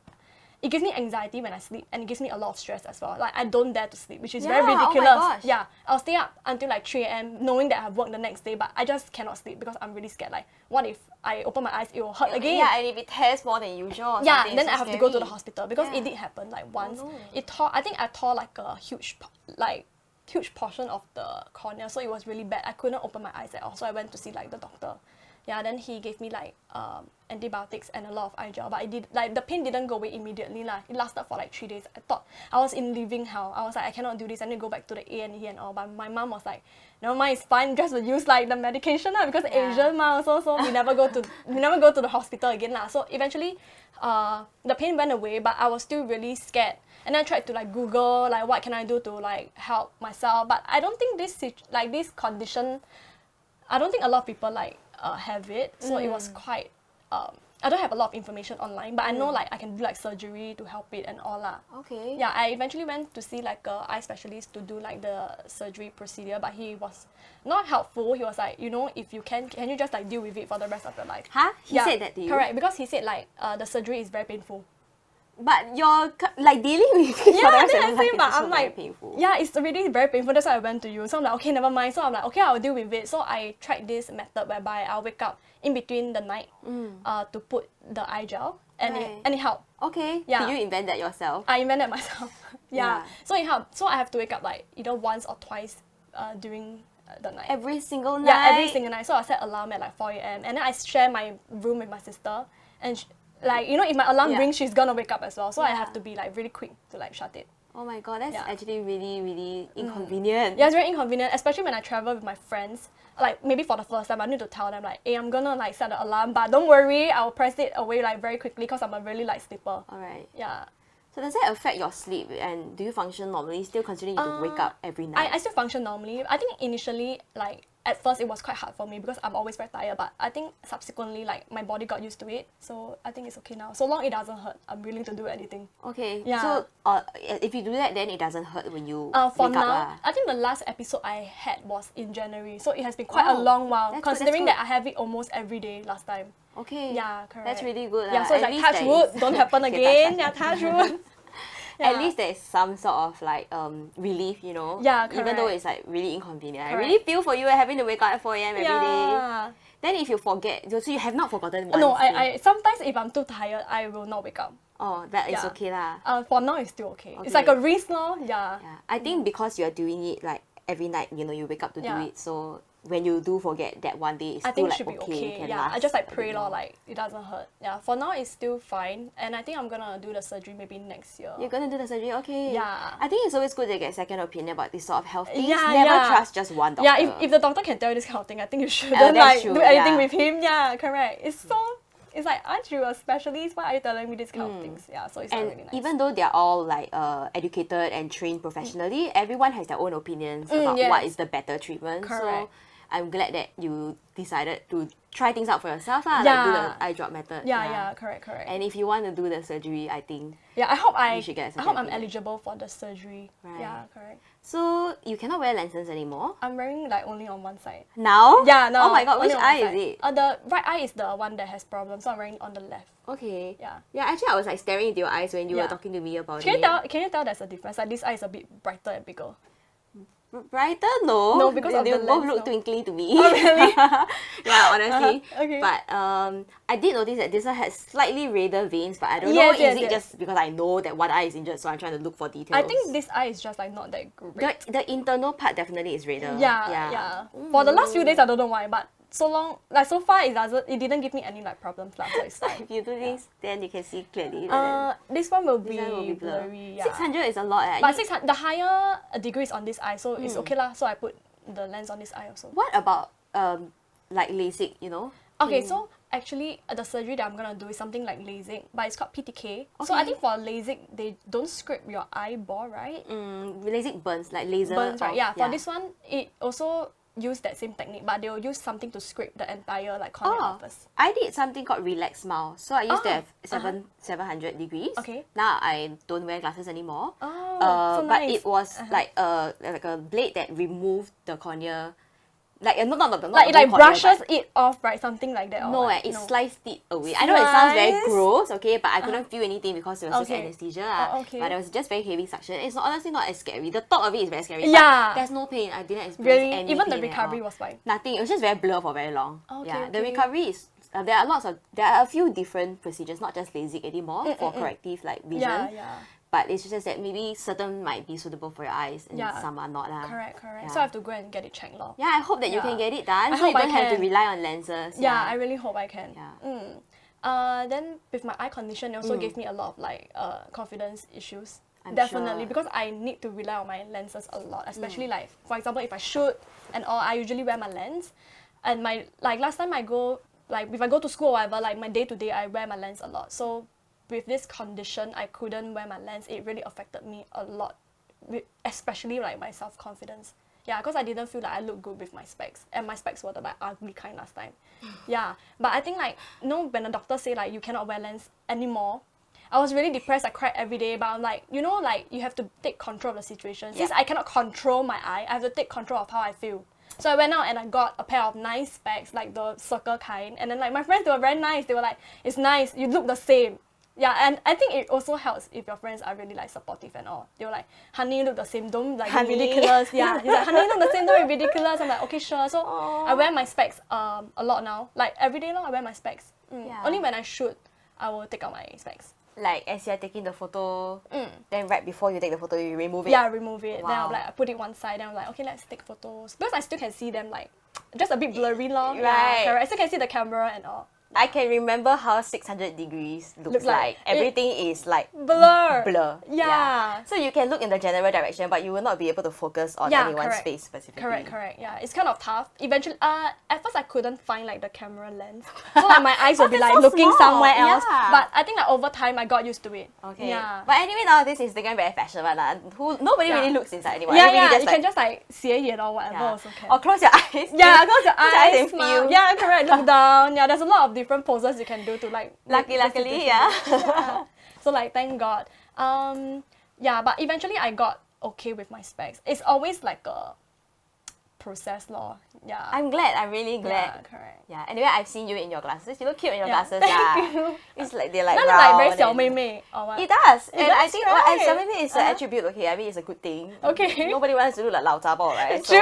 it gives me anxiety when I sleep, and it gives me a lot of stress as well. Like I don't dare to sleep, which is very ridiculous. Oh my gosh. Yeah, I'll stay up until like 3 a.m. knowing that I have work the next day, but I just cannot sleep because I'm really scared. Like, what if I open my eyes, it will hurt again? Yeah, and if it tears more than usual or yeah, something, then I so have scary. to go to the hospital because it did happen like once. Oh, no. It tore. I think I tore like a huge portion of the cornea, so it was really bad. I couldn't open my eyes at all, so I went to see like the doctor. Yeah, then he gave me like antibiotics and a lot of eye gel, but it did like the pain didn't go away immediately lah. It lasted for like 3 days. I thought I was in living hell. I was like, I cannot do this. I need to go back to the A&E and all. But my mom was like, never mind, it's fine. Just to use like the medication lah, because Asian ma also, so we never go to the hospital again lah. So eventually, the pain went away, but I was still really scared. And then I tried to like Google like what can I do to like help myself. But I don't think this condition, I don't think a lot of people like have it. So it was quite. I don't have a lot of information online, but I know like I can do like surgery to help it and all lah. Okay. Yeah, I eventually went to see like a eye specialist to do like the surgery procedure, but he was not helpful. He was like, if you can you just like deal with it for the rest of your life? Huh? He said that to you? Correct, because he said like the surgery is very painful. But you're like dealing with it for the rest of your life, but it's also I'm very like, painful. yeah, it's really very painful. That's why I went to you. So I'm like, okay, never mind. So I'm like, okay, I'll deal with it. So I tried this method whereby I'll wake up in between the night to put the eye gel, and it helped. Okay. Yeah. Did you invent that yourself? I invented myself. Yeah. So it helped. So I have to wake up like either once or twice during the night. Every single night? Yeah, every single night. So I set alarm at like 4 a.m. and then I share my room with my sister, and like, you know, if my alarm rings, she's gonna wake up as well. So I have to be like really quick to like shut it. Oh my god, that's actually really, really inconvenient. Yeah, it's very inconvenient, especially when I travel with my friends. Like, maybe for the first time, I need to tell them, like, hey, I'm gonna, like, set the alarm, but don't worry, I'll press it away, like, very quickly because I'm a really light sleeper. Alright. Yeah. So does that affect your sleep, and do you function normally, still considering you to wake up every night? I still function normally. I think initially, like, at first it was quite hard for me because I'm always very tired, but I think subsequently, like, my body got used to it, so I think it's okay now. So long it doesn't hurt, I'm willing to do anything. Okay, yeah. So if you do that, then it doesn't hurt when you for wake now, up. I think the last episode I had was in January, so it has been quite a long while, considering that I have it almost every day last time. Okay. Yeah, correct. That's really good. Yeah, so it's like touch wood, don't happen again. Yeah, touch wood. At least there's some sort of like relief, you know. Yeah, correct. Even though it's like really inconvenient. Correct. I really feel for you having to wake up at 4 a.m. every day. Then if you forget, so you have not forgotten once. No, I sometimes if I'm too tired, I will not wake up. Oh, that is okay lah. For now, it's still okay. It's like a risk, no? Yeah. I think because you're doing it like every night, you know, you wake up to do it, so when you do forget that one day, it's still like should be okay. Can yeah, last I just like pray lor, like it doesn't hurt. Yeah, for now it's still fine, and I think I'm gonna do the surgery maybe next year. You're gonna do the surgery, okay? Yeah. I think it's always good to get second opinion about this sort of health things. Yeah, Never trust just one doctor. Yeah, if the doctor can tell you this kind of thing, I think you shouldn't like do anything with him. Yeah, correct. It's like, aren't you a specialist? Why are you telling me this kind of things? Yeah, so it's not really nice. Even though they're all like educated and trained professionally, everyone has their own opinions about what is the better treatment. Correct. So I'm glad that you decided to try things out for yourself, like do the eye drop method. Yeah, correct. And if you want to do the surgery, I think I hope you should get a I hope I'm opinion. eligible for the surgery. Right. Yeah, correct. So you cannot wear lenses anymore? I'm wearing like only on one side. Now? Yeah, no. Oh my god, which only on eye one is side. it? The right eye is the one that has problems, so I'm wearing on the left. Okay. Yeah. Yeah, actually I was like staring into your eyes when you were talking to me about Can it. you tell there's a difference? Like this eye is a bit brighter and bigger. Brighter? No. No, because of they the both lens, look no. twinkly to me. Oh, really? Yeah, honestly. Okay. But I did notice that this one has slightly redder veins, but I don't know, is it just because I know that one eye is injured, so I'm trying to look for details? I think this eye is just like not that great. The internal part definitely is redder. Yeah. For the last few days, I don't know why, but so far it didn't give me any like problems lah. So it's like If you do this, then you can see clearly. this one will This one will be blurry. Yeah. 600 is a lot. But 600, the higher degree is on this eye, so it's okay lah. So I put the lens on this eye also. What about like LASIK, you know? Okay, so actually the surgery that I'm gonna do is something like LASIK, but it's called PTK. So I think for LASIK, they don't scrape your eyeball, right? LASIK burns, like laser. Burns, right? Yeah. For this one, it also use that same technique, but they will use something to scrape the entire like cornea first. I did something called Relax Smile. So I used to have 700 degrees. Okay. Now I don't wear glasses anymore. So but nice. it was like a blade that removed the cornea. Like not Like the it like cornea, brushes but it off, right? Something like that. no, or what? it sliced it away. I know it sounds very Slice? gross, okay, but I couldn't feel anything because it was just Okay. anesthesia. Okay. But it was just very heavy suction. It's honestly not as scary. The thought of it is very scary. Yeah. But there's no pain. I didn't experience Really, any even pain the at recovery all. was fine. Nothing. It was just very blur for very long. Okay, The okay. recovery is there are a few different procedures, not just LASIK anymore for corrective like vision. Yeah. But it's just that maybe certain might be suitable for your eyes and some are not lah. Correct. Yeah. So I have to go and get it checked lor. Yeah, I hope that you can get it done. I so you hope I don't have to can. rely on lenses. Yeah, I really hope I can. Yeah. Then with my eye condition, it also gave me a lot of like confidence issues. I'm Definitely, sure. because I need to rely on my lenses a lot, especially like for example, if I shoot and all, I usually wear my lens. And my like last time I go like if I go to school or whatever, like my day to day, I wear my lens a lot. So with this condition, I couldn't wear my lens. It really affected me a lot, especially like my self confidence. Yeah, because I didn't feel like I looked good with my specs, and my specs were the like ugly kind last time. Yeah, but I think like when the doctor say like you cannot wear lens anymore, I was really depressed. I cried every day, but I'm like, like you have to take control of the situation. Since I cannot control my eye, I have to take control of how I feel. So I went out and I got a pair of nice specs, like the circle kind, and then like my friends, they were very nice. They were like, it's nice, you look the same. Yeah, and I think it also helps if your friends are really like supportive and all. They were like, honey, you look the same, don't like be ridiculous. Yeah, he's like, honey, you look the same, don't be ridiculous. I'm like, okay, sure. So I wear my specs a lot now. Like every day long, I wear my specs. Only when I shoot, I will take out my specs. Like as you're taking the photo, then right before you take the photo, you remove it? Yeah, remove it. Wow. Then I'll like I put it one side, then I'm like, okay, let's take photos. Because I still can see them like, just a bit blurry long. Right. Yeah, correct. I still can see the camera and all. I can remember how 600 degrees looks like. Everything is like blur. Yeah. So you can look in the general direction, but you will not be able to focus on anyone's face specifically. Correct. Yeah, it's kind of tough. Eventually, at first I couldn't find like the camera lens, so like my eyes would be like so looking small. somewhere else. Yeah. But I think like over time I got used to it. Okay. Yeah. But anyway, nowadays Instagram very fashionable. Nobody really looks inside anymore. Yeah, Everybody you can just like 斜眼 or whatever also can. Or close your eyes. Yeah, close your eyes and smile. feel. Yeah, correct. Look down. Yeah, there's a lot of different poses you can do to like. Luckily, yeah. So like, thank God. Yeah, but eventually I got okay with my specs. It's always like a process law. Yeah. I'm glad. I'm really glad. Yeah, correct. Yeah. Anyway, I've seen you in your glasses. You look cute in your glasses. Thank you. It's like they're like Not round. like very 小妹妹 or what? It does. It And I does, think right? xiao mei mei is an attribute. Okay, I mean it's a good thing. Okay. Nobody wants to look like 老杂包, right? True.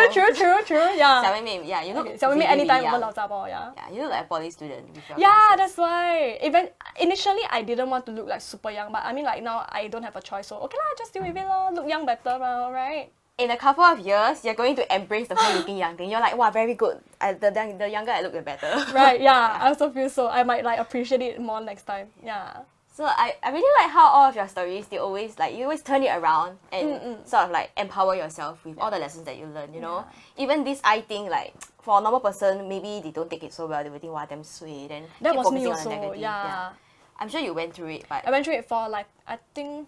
Yeah. 小妹妹, yeah, you look. Okay, 小妹妹 really, anytime really 我们 young. 老杂包, yeah. Yeah, you look like a poly student with your Yeah, glasses. that's why. Even initially, I didn't want to look like super young, but I mean, like now I don't have a choice, so okay lah, just deal with it lah. Look young better, right? In a couple of years, you're going to embrace the whole looking young thing. You're like, wow, very good. The younger I look, the better. Right, yeah. I also feel so. I might like appreciate it more next time. Yeah. So I really like how all of your stories, you always turn it around and sort of like empower yourself with all the lessons that you learn, you know? Even this eye thing, like for a normal person, maybe they don't take it so well. They will think, wow, damn sweet. And That keep was me focusing also, on the negative. yeah. I'm sure you went through it, but I went through it for like, I think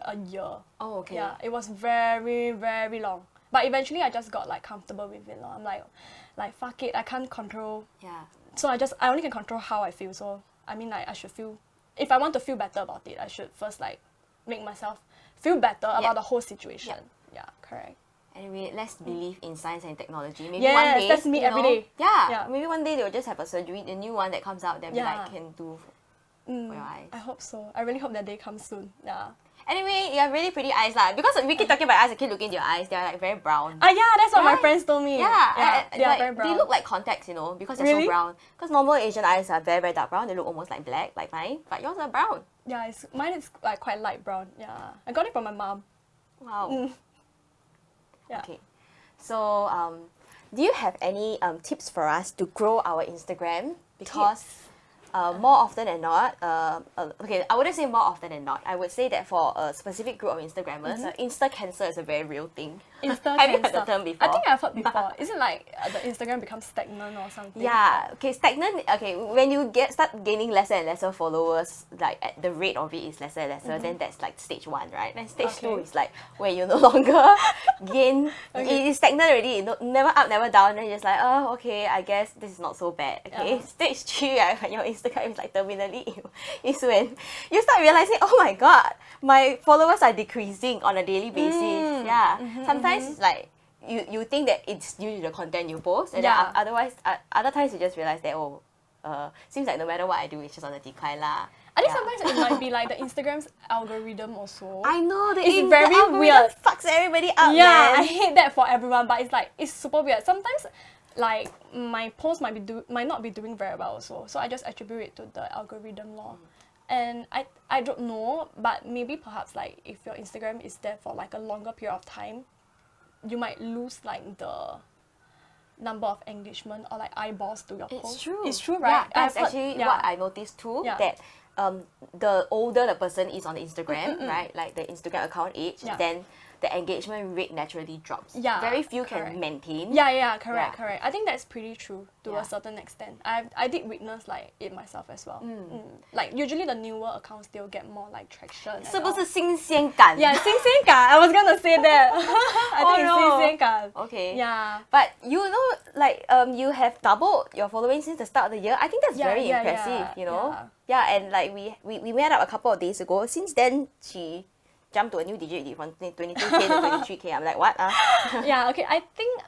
a year. oh, okay. Yeah, it was very, very long. But eventually I just got like comfortable with it. I'm like fuck it, I can't control. Yeah. So I only can control how I feel. So I mean like I should feel, if I want to feel better about it, I should first like make myself feel better about the whole situation. Yeah, correct. Anyway, let's believe in science and technology. Maybe Yes, one day, that's me every day. Yeah, maybe one day they will just have a surgery, the new one that comes out, then we Yeah. like can do for your eyes. I hope so. I really hope that day comes soon. Yeah. Anyway, you have really pretty eyes lah. Because we keep talking about eyes, I keep looking into your eyes. They're like very brown. Yeah, that's what my Right? friends told me. Yeah, they are like, very brown. they look like contacts, you know, because they're Really? so brown. Because normal Asian eyes are very, very dark brown. They look almost like black, like mine. But yours are brown. Yeah, mine is like quite light brown. Yeah, I got it from my mom. Wow. Yeah. Okay. So, do you have any tips for us to grow our Instagram? Because more often than not, okay, I wouldn't say more often than not. I would say that for a specific group of Instagrammers, Insta cancer is a very real thing. Insta Have you heard cancer. the term before? I think I've heard before. Is it like the Instagram becomes stagnant or something? Yeah, okay, stagnant. Okay, when you start gaining lesser and lesser followers, like at the rate of it is lesser and lesser, then that's like stage 1, right? Then stage 2 is like where you no longer gain. It is stagnant already, never up, never down. Then you're just like, oh, okay, I guess this is not so bad. Okay, stage 3, right, when your Instagram is like terminally ill, is when you start realizing, oh my god, my followers are decreasing on a daily basis. Sometimes it's like you think that it's due to the content you post, and then otherwise other times you just realize that seems like no matter what I do, it's just on a decline lah. I think sometimes it might be like the Instagram's algorithm also. I know it's very the algorithm weird. Fucks everybody up. Yeah, man. I hate that for everyone, but it's super weird. Sometimes like my post might not be doing very well also, so I just attribute it to the algorithm law. And I don't know, but maybe perhaps like if your Instagram is there for like a longer period of time, you might lose like the number of engagement or like eyeballs to your post. It's true, right? Yeah, that's actually what I noticed too. That the older the person is on the Instagram, right? Like the Instagram account age, then the engagement rate naturally drops. Yeah, very few correct. can maintain. Correct. I think that's pretty true to a certain extent. I did witness like it myself as well. Like usually the newer accounts they'll get more like traction. 是不是新鲜感? Yeah, 新鲜感. I was gonna say that. I think it's 新鲜感. Okay. Yeah. But you know, like you have doubled your following since the start of the year. I think that's very impressive. You know. Yeah, and like we met up a couple of days ago. Since then, she jumped to a new digit from 22K to 23K. I'm like, what? Yeah, okay. I think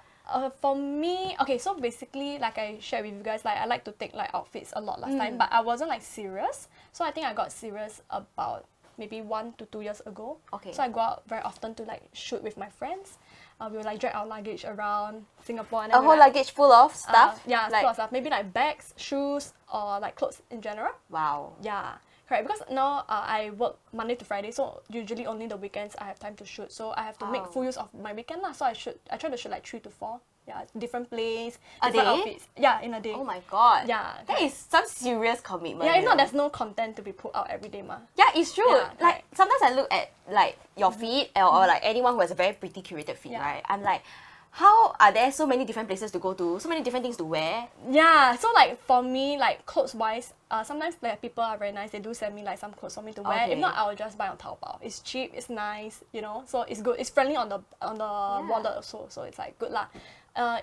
for me, okay, so basically, like I shared with you guys, like I like to take like outfits a lot last time, but I wasn't like serious. So I think I got serious about maybe 1 to 2 years ago. Okay. So I go out very often to like shoot with my friends. We would like drag our luggage around Singapore. And then a whole luggage full of stuff? Yeah, like, full of stuff. Maybe like bags, shoes, or like clothes in general. Wow. Yeah. Correct, because now I work Monday to Friday, so usually only the weekends I have time to shoot. So I have to make full use of my weekend lah. So I try to shoot like 3 to 4 Yeah, different place, A different day? outfits. Yeah, in a day. Oh my god. Yeah. That is some serious commitment. Yeah, if you not, know. there's no content to be put out every day, ma. Yeah, it's true. Yeah, like correct. sometimes I look at like your feed or like anyone who has a very pretty curated feed, Yeah. right? I'm like, how are there so many different places to go to, so many different things to wear? Yeah, so like for me, like clothes wise, sometimes like people are very nice. They do send me like some clothes for me to wear. Okay. If not, I will just buy on Taobao. It's cheap, it's nice, you know. So it's good. It's friendly on the wallet also. So it's like good lah.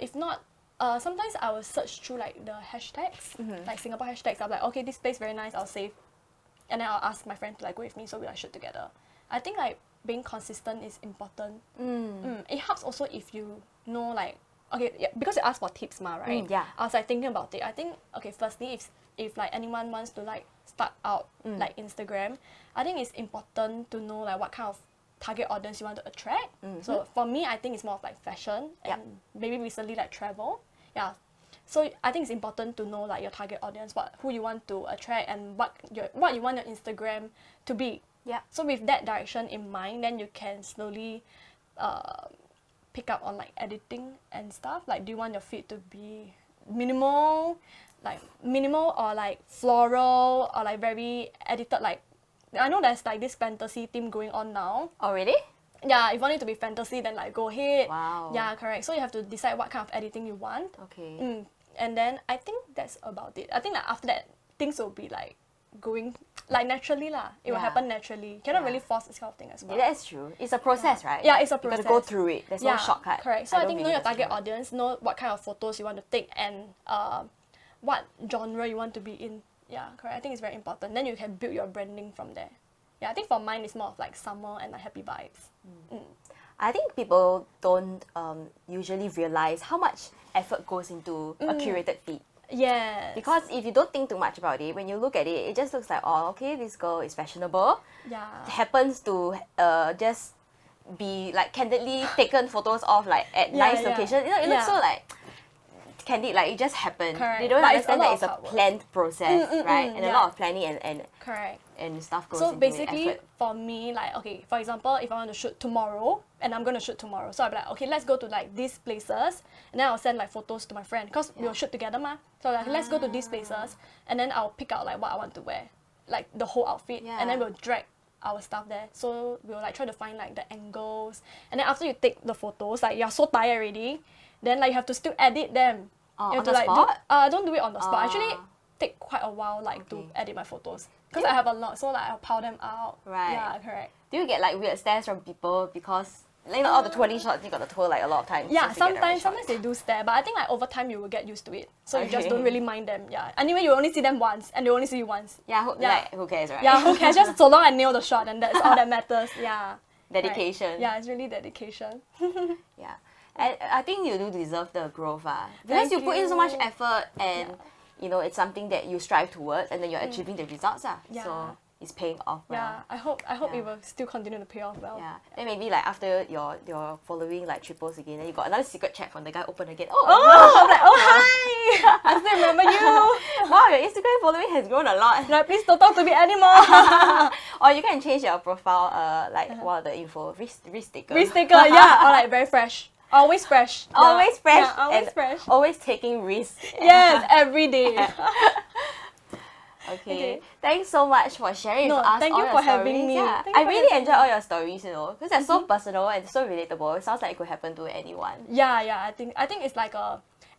If not, sometimes I will search through like the hashtags, like Singapore hashtags. I'm like, okay, this place very nice. I'll save, and then I'll ask my friend to like go with me so we like shoot together. I think like being consistent is important. It helps also if you know like, okay, yeah, because you ask for tips ma, right? Yeah. I was like thinking about it. I think, okay, firstly, if like anyone wants to like start out like Instagram, I think it's important to know like what kind of target audience you want to attract. So for me, I think it's more of like fashion and maybe recently like travel. Yeah. So I think it's important to know like your target audience, who you want to attract and what you want your Instagram to be. Yeah. So with that direction in mind, then you can slowly pick up on like editing and stuff. Like, do you want your feed to be minimal or like floral or like very edited? Like, I know there's like this fantasy theme going on now. Oh really? Yeah, if you want it to be fantasy, then like go ahead. Wow. Yeah, correct. So you have to decide what kind of editing you want. Okay. And then I think that's about it. I think that after that, things will be like going like naturally lah. It will happen naturally. You cannot really force this kind of thing as well. Yeah, that's true. It's a process, right? Yeah, it's a You process. got to go through it. There's no shortcut. Correct. So I don't think know believe your there's a target shortcut. audience, know what kind of photos you want to take, and what genre you want to be in. Yeah, correct. I think it's very important. Then you can build your branding from there. Yeah, I think for mine it's more of like summer and like happy vibes. I think people don't usually realize how much effort goes into a curated feed. Yes. Because if you don't think too much about it, when you look at it, it just looks like, oh, okay, this girl is fashionable. Yeah. Happens to just be like candidly taken photos of like at Yeah, nice yeah. locations. You know, it looks Yeah. so like candid, like it just happened. Correct. They don't But it's a understand lot that of it's a hard work. planned process, right? And a yeah. lot of planning and Correct. stuff goes So into basically, effort. for me, like, okay, for example, if I want to shoot tomorrow, and I'm going to shoot tomorrow, so I'll be like, okay, let's go to like these places, and then I'll send like photos to my friend, because we'll shoot together ma. So like, let's go to these places, and then I'll pick out like what I want to wear, like the whole outfit, and then we'll drag our stuff there. So we'll like try to find like the angles, and then after you take the photos, like you're so tired already, then like you have to still edit them. Oh, you on have to the like spot? don't do it on the spot. Actually, take quite a while like to edit my photos, because I have a lot, so like I'll pile them out. Right. Yeah, correct. Do you get like weird stares from people because like all the twirling shots you got to twirl like a lot of times? Yeah, just to get the right sometimes shot? they do stare, but I think like over time you will get used to it. So you just Okay. don't really mind them. Yeah. Anyway, you only see them once, and they only see you once. Yeah, like who cares, right? Yeah, who cares? Just so long I nail the shot, and that's all that matters. Yeah. Dedication. Right. Yeah, it's really dedication. Yeah. And I think you do deserve the growth, because you put in so much effort and you know it's something that you strive towards, and then you're achieving the results, Yeah. so it's paying off well. Yeah, I hope it will still continue to pay off well. Yeah. Then maybe like after your following like triples again, then you got another secret chat from the guy open again. Oh, I'm like, oh hi! I still remember you. Wow, your Instagram following has grown a lot. Like, please don't talk to me anymore. Or you can change your profile, like one of the info, risk taker. Risk taker, yeah, or like very fresh. Always fresh. Yeah. Always fresh. Yeah, always and fresh. Always taking risks. Yes, every day. Okay. Thanks so much for sharing with us thank all you your for stories. having me. Yeah. Thank you I for really having enjoy all your stories, you know, because they're so personal and so relatable. It sounds like it could happen to anyone. Yeah, I think it's like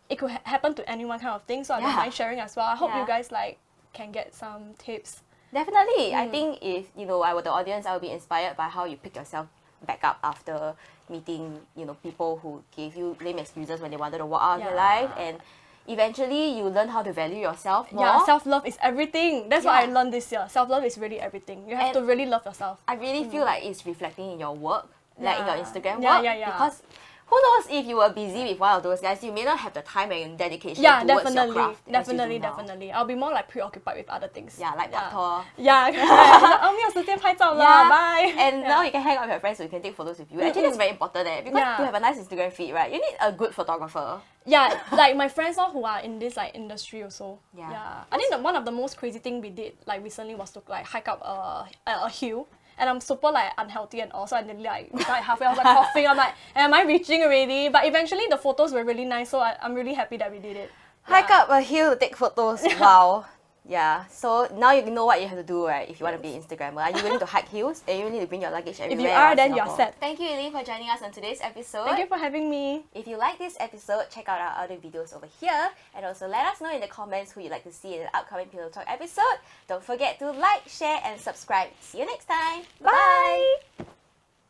it could happen to anyone kind of thing. So I don't mind sharing as well. I hope you guys like can get some tips. Definitely. I think if, you know, I were the audience, I would be inspired by how you pick yourself back up after meeting, you know, people who gave you lame excuses when they wanted to walk out of your life, and eventually you learn how to value yourself more. Yeah, self-love is everything. That's what I learned this year. Self-love is really everything. You have to really love yourself. I really feel like it's reflecting in your work, like in your Instagram Yeah, work, yeah. because who knows, if you were busy with one of those guys, you may not have the time and dedication Yeah, towards definitely. your craft. as you do now. Definitely. I'll be more like preoccupied with other things. Yeah, like pak tor. Yeah, correct. 没有时间拍照啦, bye. And now you can hang out with your friends so you can take photos with you. Actually, that's very important because to have a nice Instagram feed, right, you need a good photographer. Yeah, like my friends who are in this like industry also. Yeah. I think one of the most crazy thing we did like recently was to like hike up a hill. and I'm super like unhealthy and all, so I nearly like died halfway. I was like coughing. I'm like, am I reaching already? But eventually the photos were really nice, so I'm really happy that we did it. Hike up a hill to take photos. Wow. Yeah. So now you know what you have to do, right? If you want to be an Instagrammer, are you willing to hike hills? And you need to bring your luggage everywhere. If you are, then Singapore? you're set. Thank you, Eileen, for joining us on today's episode. Thank you for having me. If you like this episode, check out our other videos over here, and also let us know in the comments who you'd like to see in an upcoming Pillow Talk episode. Don't forget to like, share, and subscribe. See you next time. Bye.